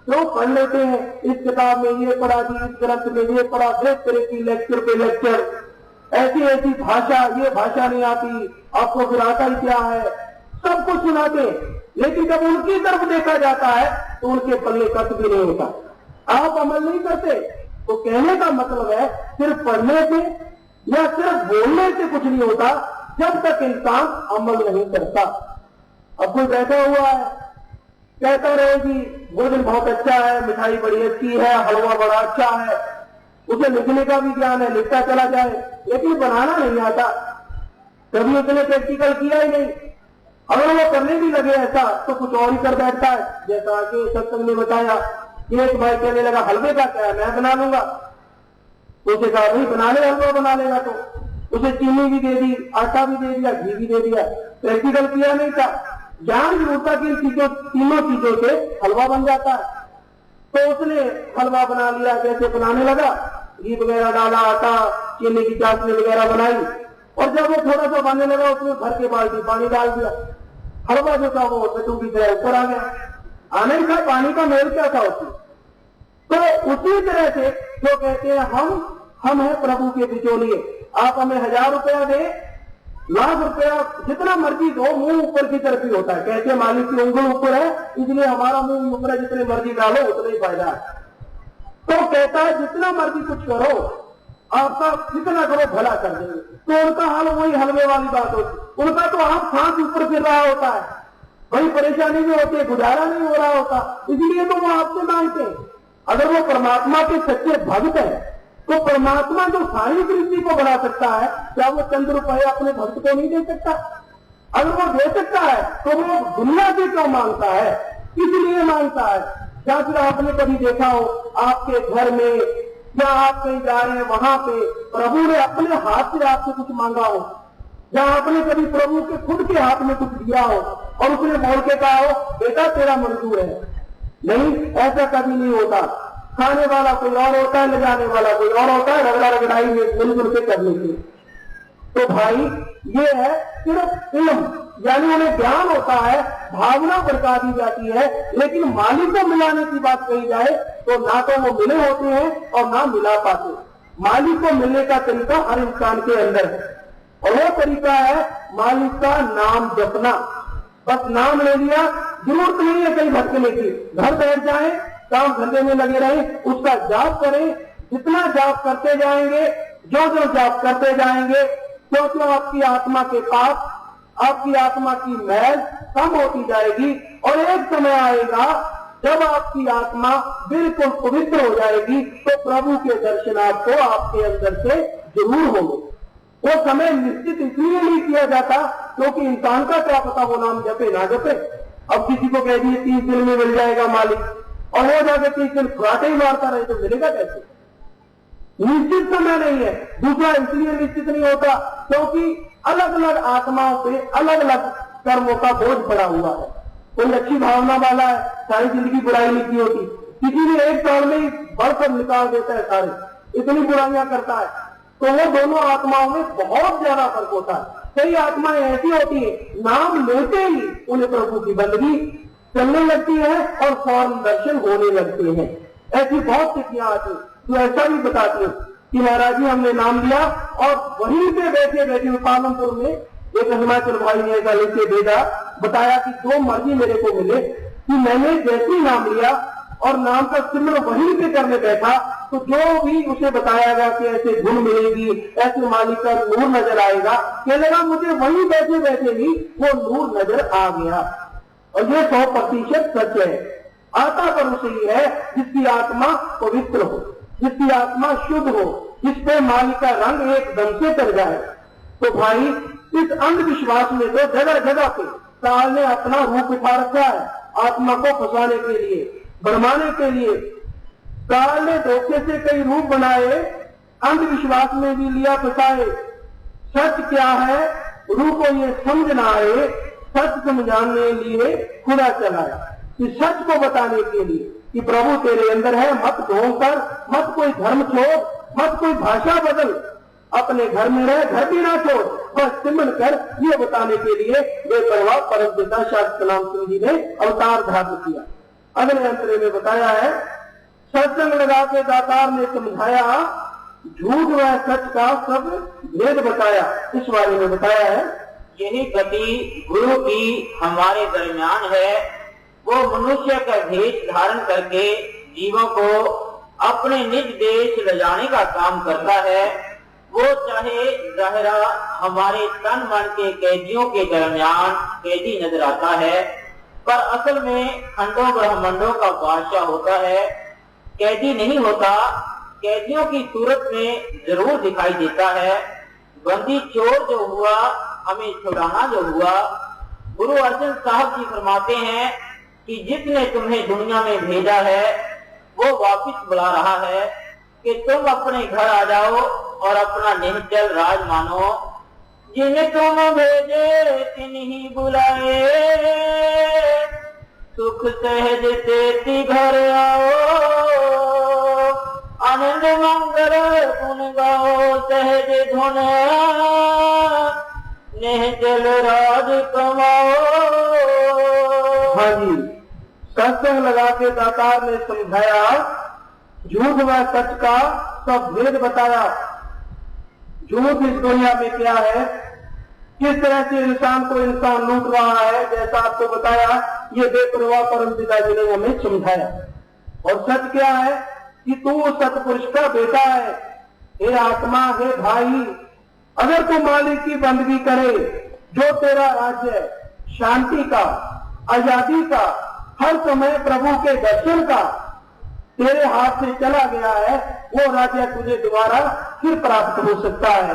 तो पढ़ लेते हैं, इस किताब में ये पढ़ा दी, इस ग्रंथ में ये पढ़ा, देख तरह की लेक्चर पे लेक्चर, ऐसी ऐसी भाषा, ये भाषा नहीं आती, आपको फिर आता ही क्या है, सब कुछ सुनाते। लेकिन जब उनकी तरफ देखा जाता है तो उनके पल्ले कट भी नहीं होता। आप अमल नहीं करते, तो कहने का मतलब है सिर्फ पढ़ने से या सिर्फ बोलने से कुछ नहीं होता, जब तक इंसान अमल नहीं करता। अब कोई बैठा हुआ है, कहता रहे कि भोजन बहुत अच्छा है, मिठाई बड़ी अच्छी है, हलवा बड़ा अच्छा है, उसे लिखने का भी ज्ञान है, लिखता चला जाए, लेकिन बनाना नहीं आता, कभी उसने प्रैक्टिकल किया ही नहीं। अगर वो करने भी लगे ऐसा तो कुछ और ही कर बैठता है। जैसा कि सत्संग ने बताया कि एक भाई कहने लगा हलवे का क्या है, मैं बना लूंगा। उसे कहा भाई बना ले, हलवा बना लेगा। तो उसे चीनी भी दे दी, आटा भी दे दिया, घी भी दे दिया, प्रैक्टिकल किया नहीं था। ज्ञान जरूरत था कि इन चीजों, तीनों चीजों से हलवा बन जाता है। तो उसने हलवा बना लिया, जैसे बनाने लगा, घी वगैरह डाला, आटा, चीनी की चाशनी वगैरह बनाई, और जब वो थोड़ा सा बनने लगा उसमें भर के बाल्टी पानी डाल दिया। हलवा जो था वो लड्डू की तरह ऊपर आ गया। आने का पानी का मेल क्या था उसमें। तो उसी तरह से जो कहते हैं हम हम हैं प्रभु के बिचौलिए। आप हमें 1000 रुपया दे, लाख रुपया, जितना मर्जी दो, मुंह ऊपर की तरफ ही होता है। कैसे मालिक की उंगली ऊपर है, इसलिए हमारा मुंह ऊपर है, जितने मर्जी डालो उतना ही फायदा है। तो कहता है जितना मर्जी कुछ करो, आपका जितना करो भला कर देंगे। तो उनका हाल वही हलवे वाली बात होती। उनका तो आप सांस ऊपर फिर रहा होता है, बड़ी परेशानी में होती है, गुजारा नहीं हो रहा होता, इसलिए तो वो आपसे मांगते हैं। अगर वो परमात्मा के सच्चे भक्त है तो परमात्मा जो सारी सृष्टि को बढ़ा सकता है, क्या वो चंद रुपये अपने भक्त को नहीं दे सकता? अगर वो दे सकता है तो वो दुनिया से क्यों मांगता है? इसलिए मांगता है। या फिर आपने कभी देखा हो आपके घर में या आप कहीं जा रहे हैं, वहां पे प्रभु ने अपने हाथ से आपसे कुछ मांगा हो, या आपने कभी प्रभु के खुद के हाथ में कुछ दिया हो और उसने बोल के कहा हो बेटा तेरा मंजूर है? नहीं, ऐसा कभी नहीं होता। खाने वाला कोई और होता है, ले जाने वाला कोई और होता है, रगड़ा रगड़ाई में मिलजुल के करने के। तो भाई ये है सिर्फ इल्म, यानी उन्हें ज्ञान होता है, भावना बरका दी जाती है, लेकिन मालिक को मिलाने की बात कही जाए तो ना तो वो मिले होते हैं और ना मिला पाते। मालिक को मिलने का तरीका हर इंसान के अंदर है, और वो तरीका है मालिक का नाम जपना। बस नाम ले लिया, जरूरत नहीं है कहीं भटकने की। घर बैठ जाए, काम धंधे में लगे रहे, उसका जाप करें। जितना जाप करते जाएंगे, जो जो जाप करते जाएंगे, क्यों क्यों आपकी आत्मा के पाप, आपकी आत्मा की मैल कम होती जाएगी। और एक समय आएगा जब आपकी आत्मा बिल्कुल पवित्र हो जाएगी तो प्रभु के दर्शन आपको आपके अंदर से जरूर होंगे। वो समय निश्चित इसलिए नहीं किया जाता क्योंकि इंसान का क्या पता वो नाम जपे ना जपे। अब किसी को कह दिए 30 दिन में मिल जाएगा मालिक, और वो जाकर 30 दिन फराटे ही मारता रहे तो मिलेगा कैसे? निश्चित समय नहीं है। दूसरा इसलिए निश्चित नहीं होता क्योंकि अलग अलग आत्माओं पे अलग अलग कर्मों का बोझ पड़ा हुआ है। कोई अच्छी भावना वाला है, सारी जिंदगी बुराई नहीं की होती, किसी ने एक साल में ही बढ़कर निकाल देता है, सारे इतनी बुराइयां करता है। तो वो दोनों आत्माओं में बहुत ज्यादा फर्क होता है। कई आत्माएं ऐसी होती है, नाम लेते ही उन्हें प्रभु की बंदगी चलने लगती है और फौरन दर्शन होने लगते हैं। ऐसी बहुत स्थितियां आती, तो ऐसा भी बताती हूँ कि महाराज जी हमने नाम लिया और वहीं पे बैठे बैठे पालमपुर में एक हिमाचल भाई ने ऐसा लेके भेजा, बताया कि जो मर्जी मेरे को मिले, कि मैंने जैसे ही नाम लिया और नाम का सिमरन वहीं पे करने बैठा तो जो भी उसे बताया गया कि ऐसे गुण मिलेगी, ऐसे मालिक का नूर नजर आएगा, कहने लगा मुझे वहीं बैठे बैठे ही वो नूर नजर आ गया। और ये 100% सच है। आता पर उसे ही है जिसकी आत्मा पवित्र हो, जिसकी आत्मा शुद्ध हो, जिस पे मालिक का रंग एकदम से चढ़ जाए। तो भाई इस अंधविश्वास में तो जगह जगह पे काल ने अपना रूप उठा रखा है आत्मा को फंसाने के लिए, भरमाने के लिए। काल ने धोखे से कई रूप बनाए, अंधविश्वास में भी लिया फंसाए। सच क्या है रूप को ये समझ ना आए, सच समझाने लिए खुदा चलाया, कि सच को बताने के लिए कि प्रभु तेरे अंदर है, मत ढोंग कर, मत कोई धर्म छोड़, मत कोई भाषा बदल, अपने घर में रह, घर भी ना छोड़, बस सिमरन कर, ये बताने के लिए बेपरवाह परम पिता शास्त्र नाम सिंह जी ने अवतार धारण किया। अगले अंतरे में बताया है, सत्संग लगा के दातार ने समझाया, झूठ व सच का सब भेद बताया। इस बारे में बताया है, यही गति गुरु की हमारे दरमियान है। वो मनुष्य का भेष धारण करके जीवों को अपने निज देश ले जाने का काम करता है। वो चाहे ज़ाहिरा हमारे तन मन के कैदियों के दरमियान कैदी नजर आता है, पर असल में खंडों ब्रह्मंडों का बादशाह होता है। कैदी नहीं होता, कैदियों की सूरत में जरूर दिखाई देता है। बंदी चोर जो हुआ, हमें छुड़ाना जो हुआ। गुरु अर्जन साहब जी फरमाते हैं कि जिसने तुम्हें दुनिया में भेजा है वो वापिस बुला रहा है कि तुम अपने घर आ जाओ और अपना निश्चल राज मानो। जिन्हें तुम भेजे तिन्हीं बुलाए, सुख सहज तेती घर आओ। आनंद मंगल गुण गाओ सहज धुन, निश्चल राज कमाओ। हाँ जी, सत्संग लगा के दातार ने समझाया, झूठ व सच का सब भेद बताया। झूठ इस दुनिया में क्या है, किस तरह से इंसान को इंसान लूट रहा है, जैसा आपको बताया, ये बेपरवाह परम पिताजी ने हमें समझाया। और सच क्या है कि तू सतपुरुष का बेटा है। हे आत्मा, हे भाई, अगर तू मालिक की बंदगी करे, जो तेरा राज्य है शांति का, आजादी का, हर समय प्रभु के दर्शन का तेरे हाथ से चला गया है, वो राज्य तुझे दोबारा फिर प्राप्त हो सकता है।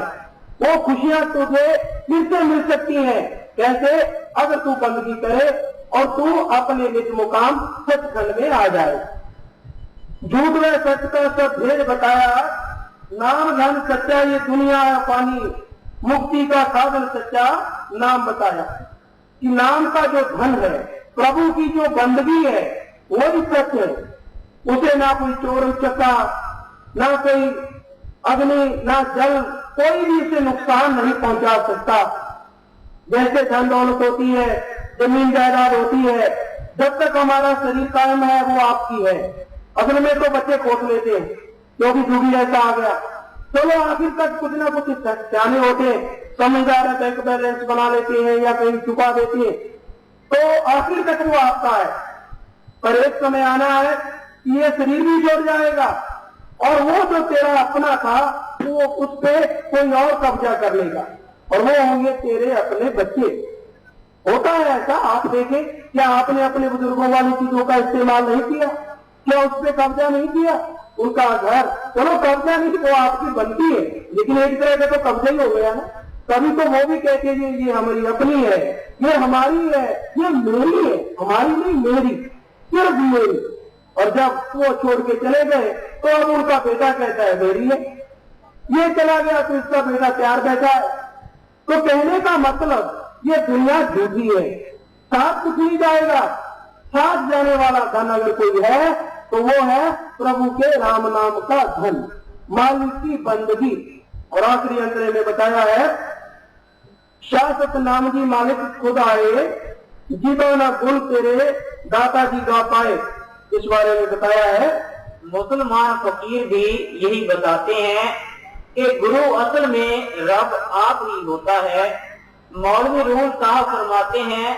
वो खुशियां तुझे फिर से मिल सकती हैं। कैसे? अगर तू बंदगी करे और तू अपने निज मुकाम सचखंड में आ जाए। झूठ व सच का सब भेद बताया। नाम धन सच्चा ये दुनिया है पानी, मुक्ति का साधन सच्चा नाम बताया। कि नाम का जो धन है, प्रभु की जो बंदगी है, वही सच है। उसे ना कोई चोर उचक्का, ना कोई अग्नि, ना जल, कोई भी इसे नुकसान नहीं पहुंचा सकता। जैसे धन दौलत होती है, जमीन जायदाद होती है, जब तक हमारा शरीर कायम है वो आपकी है। असल में तो बच्चे खोट लेते हैं क्योंकि जुड़ी ऐसा आ गया। चलो आखिर तक कुछ ना कुछ सियाने होते, समझदार है, बैंक बैलेंस बना लेते हैं या कहीं चुका देते हैं, तो आखिर तक वो आपका है। पर एक समय आना है कि ये शरीर भी जुड़ जाएगा और वो जो तेरा अपना था वो उस पे कोई और कब्जा कर लेगा और वो होंगे तेरे अपने बच्चे। होता है ऐसा, आप देखें, क्या आपने अपने बुजुर्गों वाली चीजों का इस्तेमाल नहीं किया? क्या उस पर कब्जा नहीं किया? उनका घर, चलो कब्जा नहीं, वो आपकी बनती है, लेकिन एक तरह का तो कब्जा ही हो गया ना। तभी तो वो भी कहते हैं ये हमारी अपनी है, ये हमारी है, ये मेरी है, हमारी नहीं मेरी, सिर्फ मेरी। और जब वो छोड़ के चले गए तो अब उनका बेटा कहता है मेरी है। ये चला गया तो इसका बेटा प्यार बैठा है। तो कहने का मतलब ये दुनिया झूठी है, साथ कुछ नहीं जाएगा। साथ जाने वाला धन अगर कोई है तो वो है प्रभु के राम नाम का धन, मालिक की बंदगी। और आखिरी अंतरे में बताया है, शाश्वत नाम की मालिक खुद आए, जीतो न गुण तेरे दाताजी गा पाए। इस बारे में बताया है। मुसलमान फकीर भी यही बताते हैं कि गुरु असल में रब आप ही होता है। मौलवी रूल साहब फरमाते हैं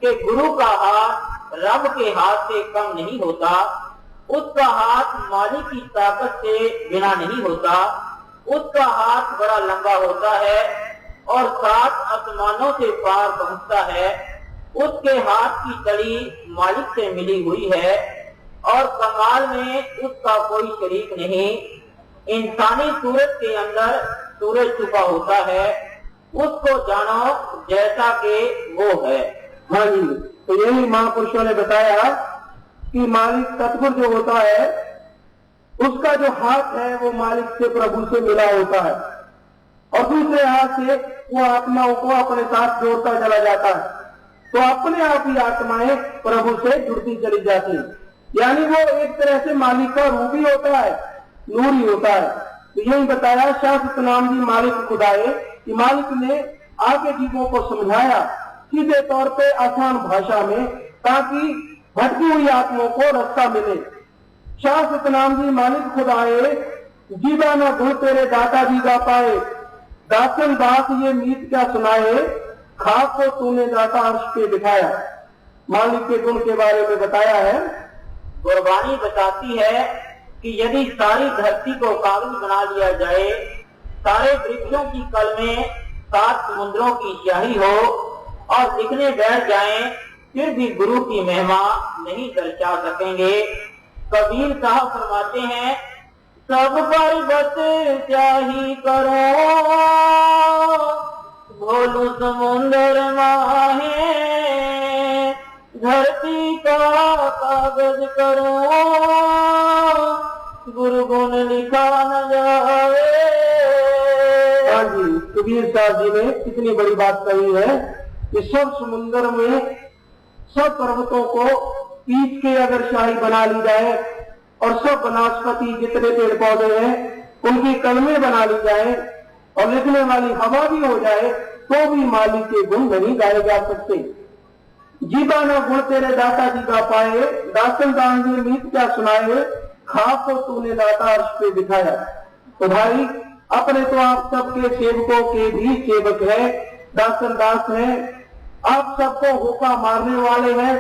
कि गुरु का हाथ रब के हाथ से कम नहीं होता, उसका हाथ मालिक की ताकत से बिना नहीं होता, उसका हाथ बड़ा लंबा होता है और 7 आसमानों से पार पहुंचता है। उसके हाथ की कड़ी मालिक से मिली हुई है और कमाल में उसका कोई शरीक नहीं। इंसानी सूरत के अंदर सूरज छुपा होता है, उसको जानो जैसा कि वो है। हाँ जी, तो यही महापुरुषों ने बताया कि मालिक तत्व जो होता है उसका जो हाथ है वो मालिक से, प्रभु से मिला होता है और दूसरे हाथ से वो आत्माओं को अपने साथ जोड़ता चला जाता है। तो अपने आप ही आत्माएं प्रभु से जुड़ती चली जाती है। यानी वो एक तरह से मालिक का रूप ही होता है, नूर ही होता है। तो यही बताया शाश्वत नाम की मालिक खुदाए कि मालिक ने आगे जीवों को समझाया सीधे तौर पे आसान भाषा में, ताकि भटकी हुई आत्माओं को रास्ता मिले। शाश्वत नाम की मालिक खुदाए, जीवा न गुण तेरे दाताजी गा पाए, दासन दास ये मीत क्या सुनाए, खाक को तूने दाता अर्श पे दिखाया। मालिक के गुण के बारे में बताया है। कुर्बानी बताती है कि यदि सारी धरती को कागज बना लिया जाए, सारे वृक्षों की कलमें 7 समुद्रों की स्याही हो और लिखने बैठ जाएं, फिर भी गुरु की महिमा नहीं दर्शा सकेंगे। कबीर साहब फरमाते हैं, सब पर बस स्याही करो, भोलू समुंदर माहे, धरती का कागज करो, गुरु गुण लिखा न जाए। हाँ जी, कबीर साहब जी ने कितनी बड़ी बात कही है कि सब समुंदर में सब पर्वतों को पीस के अगर शाही बना ली जाए और सब वनस्पति जितने पेड़ पौधे हैं उनकी कलमें बना ली जाए और लिखने वाली हवा भी हो जाए, तो भी मालिक के गुण नहीं गाए जा सकते। जीता न गुण तेरे दाताजी गा पाए, दासन दान मीत क्या सुनाए, खाक को तूने दाता अर्श पे दिखाया। तो भाई अपने तो आप सबके सेवकों के भी सेवक है, दासन दास है, आप सबको हुक्का मारने वाले हैं,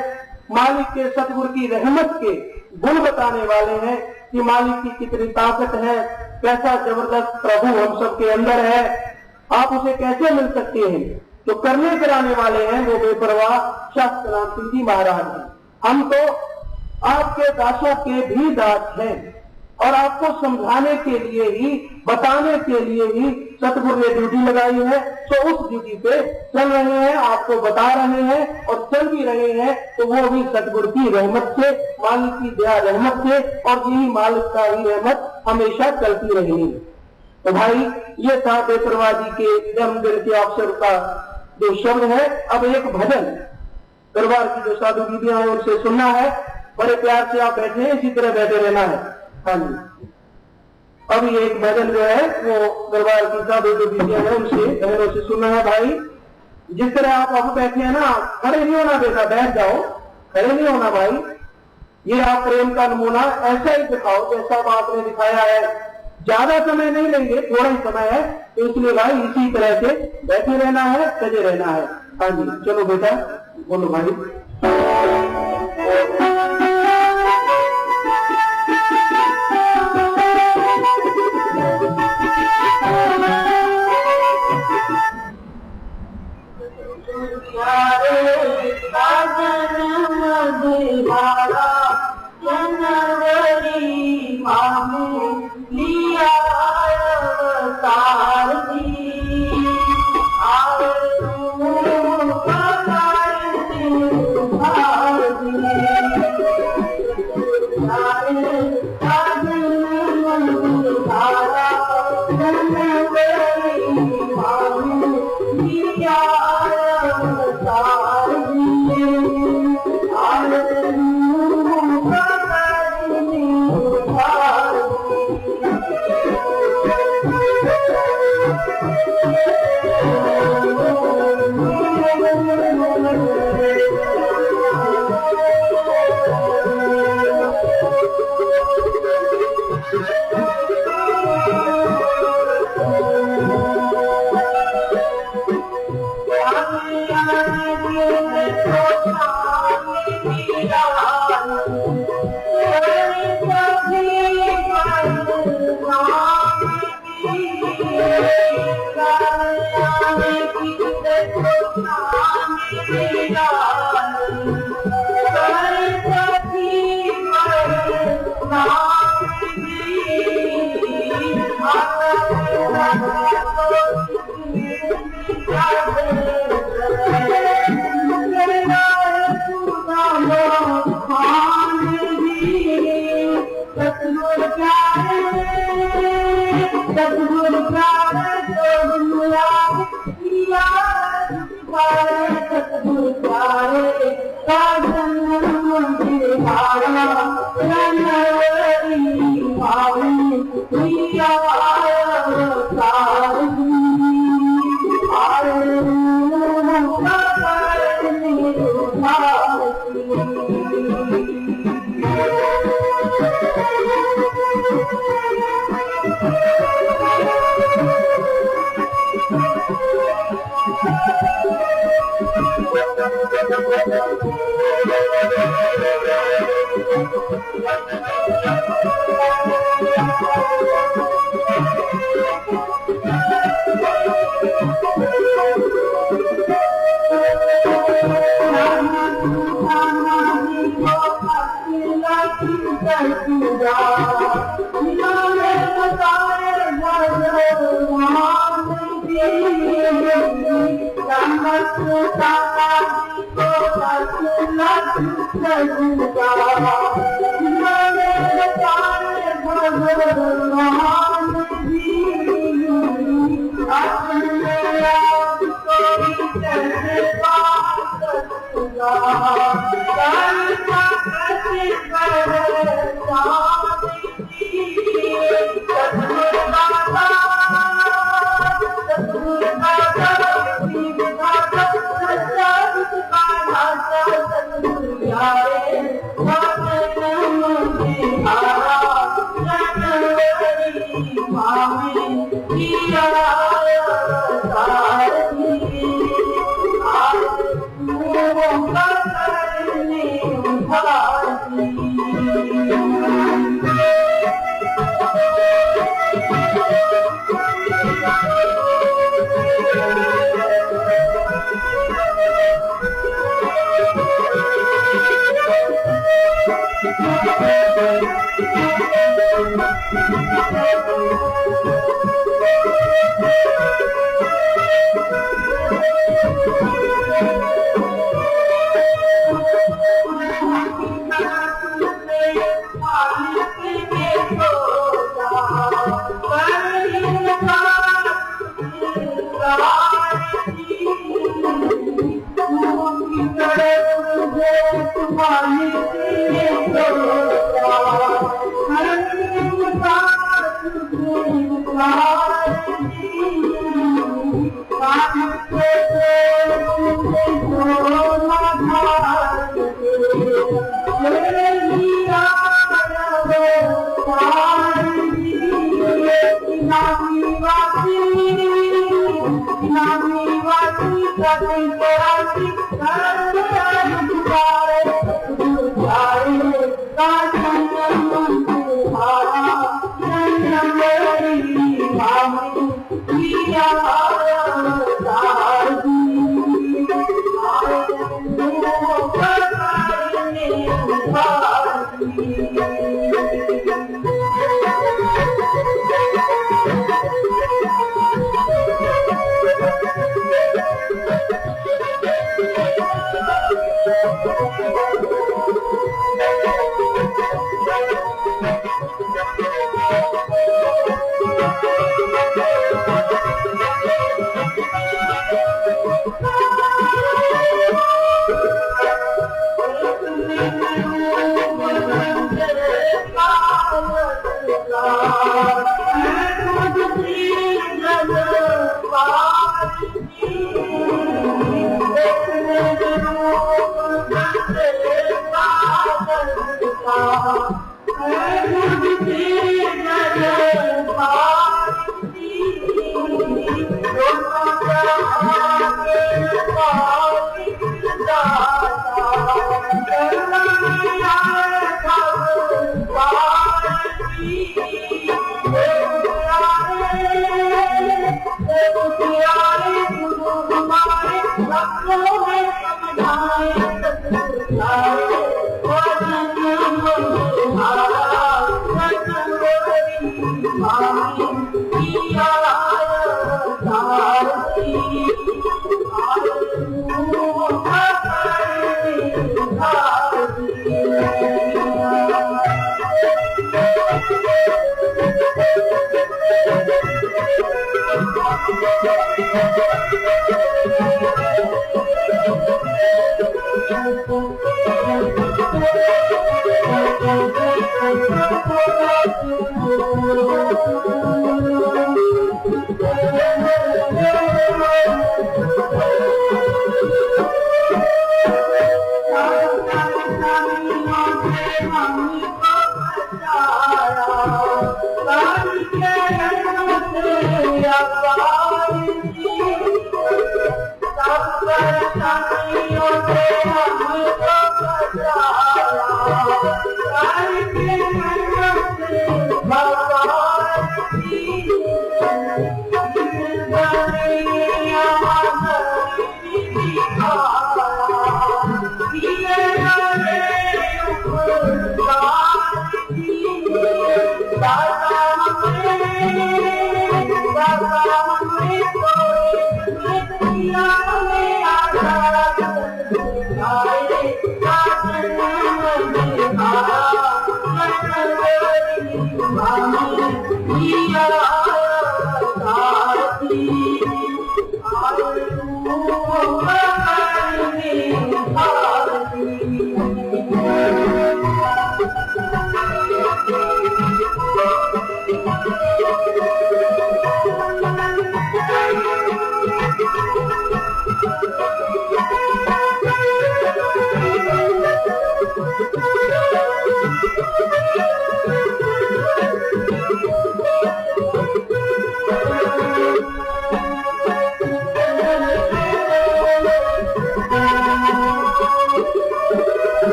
मालिक के सतगुरु की रहमत के गुण बताने वाले हैं कि मालिक की कितनी ताकत है, कैसा जबरदस्त प्रभु हम सबके अंदर है, आप उसे कैसे मिल सकते हैं। जो करने कराने वाले हैं वो बेपरवाह शास्त्राम सिंह जी महाराज हैं। हम तो आपके दासों के भी दास हैं और आपको समझाने के लिए ही, बताने के लिए ही सतगुरु ने ड्यूटी लगाई है, तो उस ड्यूटी पे चल रहे हैं, आपको बता रहे हैं और चल भी रहे हैं, तो वो भी सतगुरु की रहमत से, मालिक की दया रहमत से, और यही मालिक का ही रहमत हमेशा चलती रहेगी। तो भाई ये था बेपरवाह जी के जन्मदिन के अवसर का जो शब्द है। अब एक भजन दरबार की जो साधु दीदियां हैं उनसे सुनना है, बड़े प्यार से आप बैठे हैं, इसी तरह बैठे रहना है। हाँ जी, अब ये एक भजन जो है वो दरबार की साधु जो दीदियां हैं उनसे बहनों से सुनना है। भाई जिस तरह आप अब बैठे हैं ना, खड़े नहीं होना बेटा, बैठ जाओ, खड़े नहीं होना भाई। ये आप प्रेम का नमूना ऐसा ही दिखाओ जैसा आपने दिखाया है। ज्यादा समय नहीं लेंगे, थोड़ा ही समय है, तो इसलिए भाई इसी तरह से बैठे रहना है, सजे रहना है। हाँ जी, चलो बेटा बोलो भाई। Wow.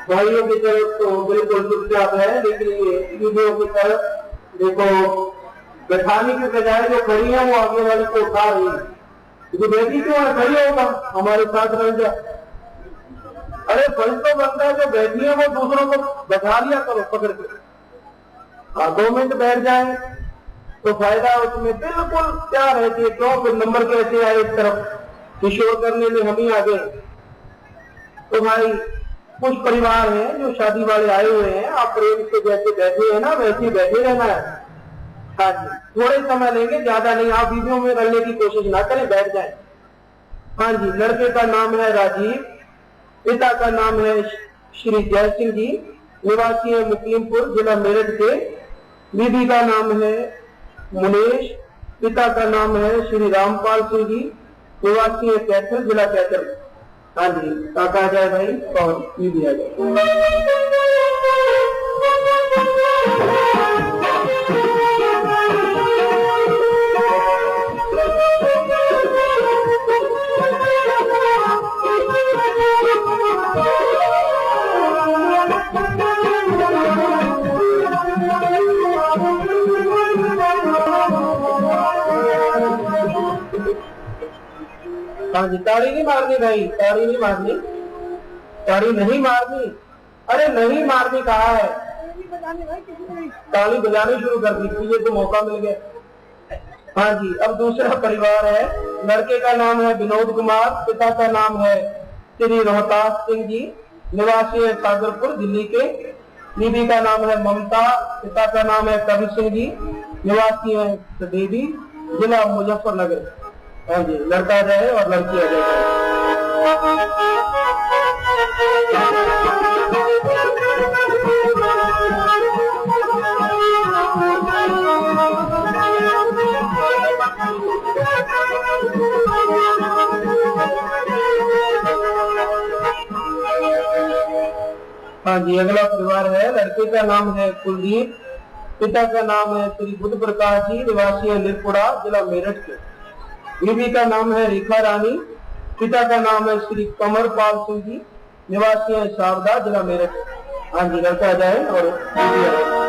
भाइयों की तरफ तो बिल्कुल चुपचाप है, लेकिन ये वीडियो की तरफ देखो, बैठाने के बजाय जो खड़ी है वो आगे वाले को उठा रही है। तो बेटी क्यों है, खड़ी होगा हमारे साथ रह जा। अरे फर्ज तो बनता है जो बैठी है वो दूसरों को बैठा लिया करो पकड़ के। 2 मिनट बैठ जाए तो फायदा उसमें बिल्कुल क्या रहती है। क्यों फिर नंबर कैसे आए इस तरफ किशोर करने में हम ही आ गए। तो भाई कुछ परिवार हैं जो शादी वाले आए हुए हैं, आप प्रेम से जैसे बैठे हैं ना वैसे ही बैठे रहना है। हाँ जी, थोड़े समय लेंगे, ज्यादा नहीं। आप वीडियो में रहने की कोशिश ना करें, बैठ जाए। हाँ जी, लड़के का नाम है राजीव, पिता का नाम है श्री जय सिंह जी, निवासी है मुकीमपुर, जिला मेरठ के। बीबी का नाम है मुनेश, पिता का नाम है श्री रामपाल सिंह जी, निवासी है कैथल, जिला कैथल। हाँ जी, काका आ जाए भाई और बीबी आ जाए। हाँ जी, ताड़ी नहीं मारनी भाई, ताड़ी नहीं मारनी, ताड़ी नहीं मारनी। अरे नहीं मारनी कहा है, ताली बजानी शुरू कर दी, तुझे तो मौका मिल गया। हाँ जी, अब दूसरा परिवार है। लड़के का नाम है विनोद कुमार, पिता का नाम है श्री रोहतास सिंह जी, निवासी है सागरपुर, दिल्ली के। बीबी का नाम है ममता, पिता का नाम है कवि सिंह जी, निवासी है देवी, जिला मुजफ्फरनगर। हाँ जी, लड़का आ जाए और लड़की आ जाए। हाँ जी, अगला परिवार है। लड़के का नाम है कुलदीप, पिता का नाम है श्री बुद्ध प्रकाश जी, निवासी है लिरपुरा, जिला मेरठ के। बीवी का नाम है रेखा रानी, पिता का नाम है श्री कमरपाल सिंह जी, निवासी है शारदा, जिला मेरठ। हाँ जी, लड़का आ जाए और बीवी आ जाए।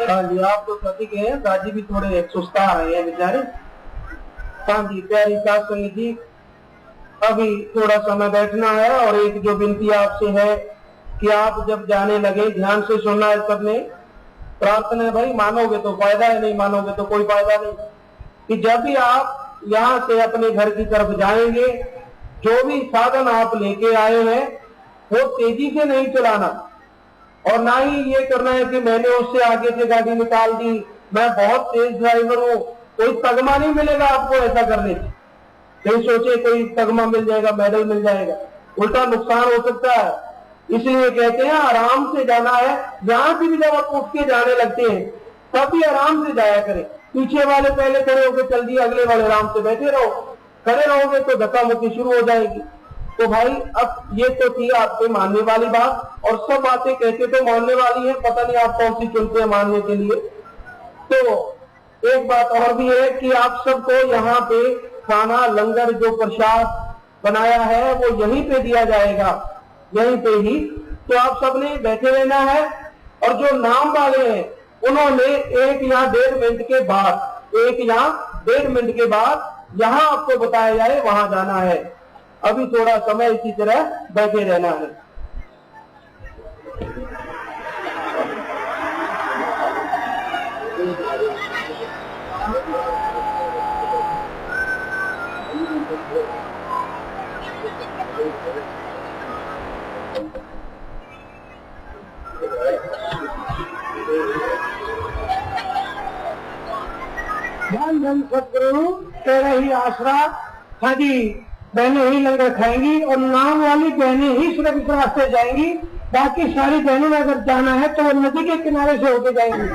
हाँ जी, आप तो सटीक है, दादी भी थोड़े सुस्ता रहे हैं बेचारे। हाँ जी, प्यारी सास संगीत जी, अभी थोड़ा समय बैठना है और एक जो विनती आपसे है कि आप जब जाने लगे ध्यान से सुनना है सबने। प्रार्थना है भाई, मानोगे तो फायदा है, नहीं मानोगे तो कोई फायदा नहीं। कि जब भी आप यहाँ से अपने घर की तरफ जाएंगे, जो भी साधन आप लेके आए हैं वो तेजी से नहीं चलाना, और ना ही ये करना है कि मैंने उससे आगे से गाड़ी निकाल दी, मैं बहुत तेज ड्राइवर हूँ। कोई तगमा नहीं मिलेगा आपको ऐसा करने से। कहीं सोचे कोई तगमा मिल जाएगा, मेडल मिल जाएगा, उल्टा नुकसान हो सकता है। इसलिए कहते हैं आराम से जाना है। जहां से भी जब आप उठ के जाने लगते हैं तब भी आराम से जाया करें। पीछे वाले पहले खड़े होकर चल दिए, अगले वाले आराम से बैठे रहो। खड़े रहोगे तो धक्का मुक्की शुरू हो जाएगी। तो भाई अब ये तो थी आपके मानने वाली बात, और सब बातें कहते तो मानने वाली है, पता नहीं आप कौन सी चुनते हैं मानने के लिए। तो एक बात और भी है कि आप सबको यहाँ पे खाना लंगर जो प्रसाद बनाया है वो यहीं पे दिया जाएगा, यहीं पे ही। तो आप सबने बैठे रहना है, और जो नाम वाले हैं उन्होंने एक या 1.5 मिनट के बाद, 1 या 1.5 मिनट के बाद यहाँ आपको बताया जाए वहां जाना है। अभी थोड़ा समय इसी तरह बैठे रहना है। धन धन सतगुरु तेरा ही आसरा। हाँ जी, बहनें ही लंगर खाएंगी और नाम वाली बहनें ही सुरक्षित रास्ते जाएंगी। बाकी सारी बहनों में अगर जाना है तो वो नदी के किनारे से होके जाएंगी।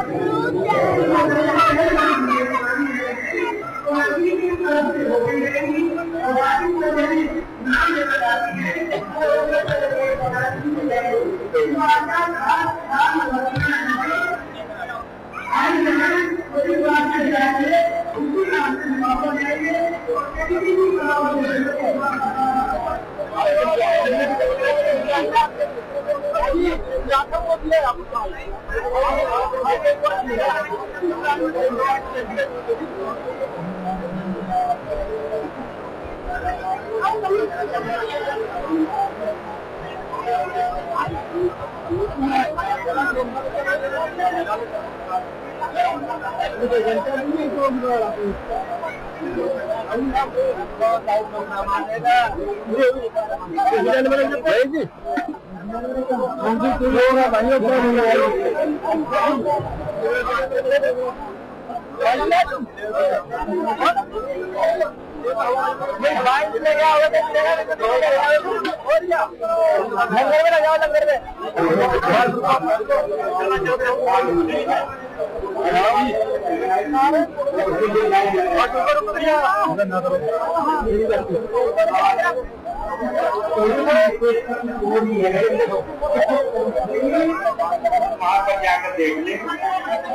जाकर देख ले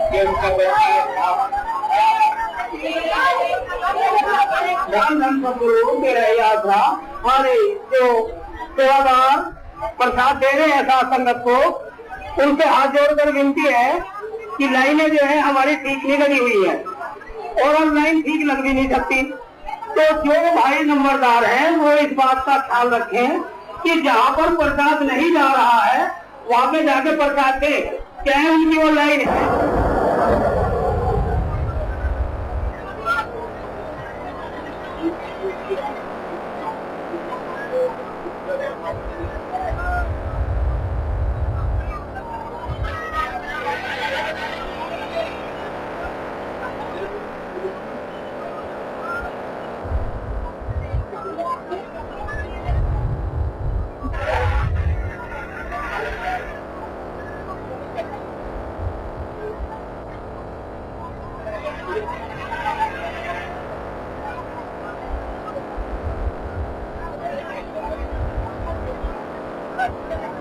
कि उनका बच्चा हमारे जो सेवादार प्रसाद दे रहे हैं साथ संगत को, उनसे हाथ जोड़कर विनती है कि लाइनें जो है हमारी ठीक नहीं लगी हुई है, और अब लाइन ठीक लग भी नहीं सकती। तो जो भाई नंबरदार हैं वो इस बात का ख्याल रखें कि जहाँ पर प्रसाद नहीं जा रहा है वहाँ पे जाके प्रसाद दे, क्या है उनकी वो लाइन है। है।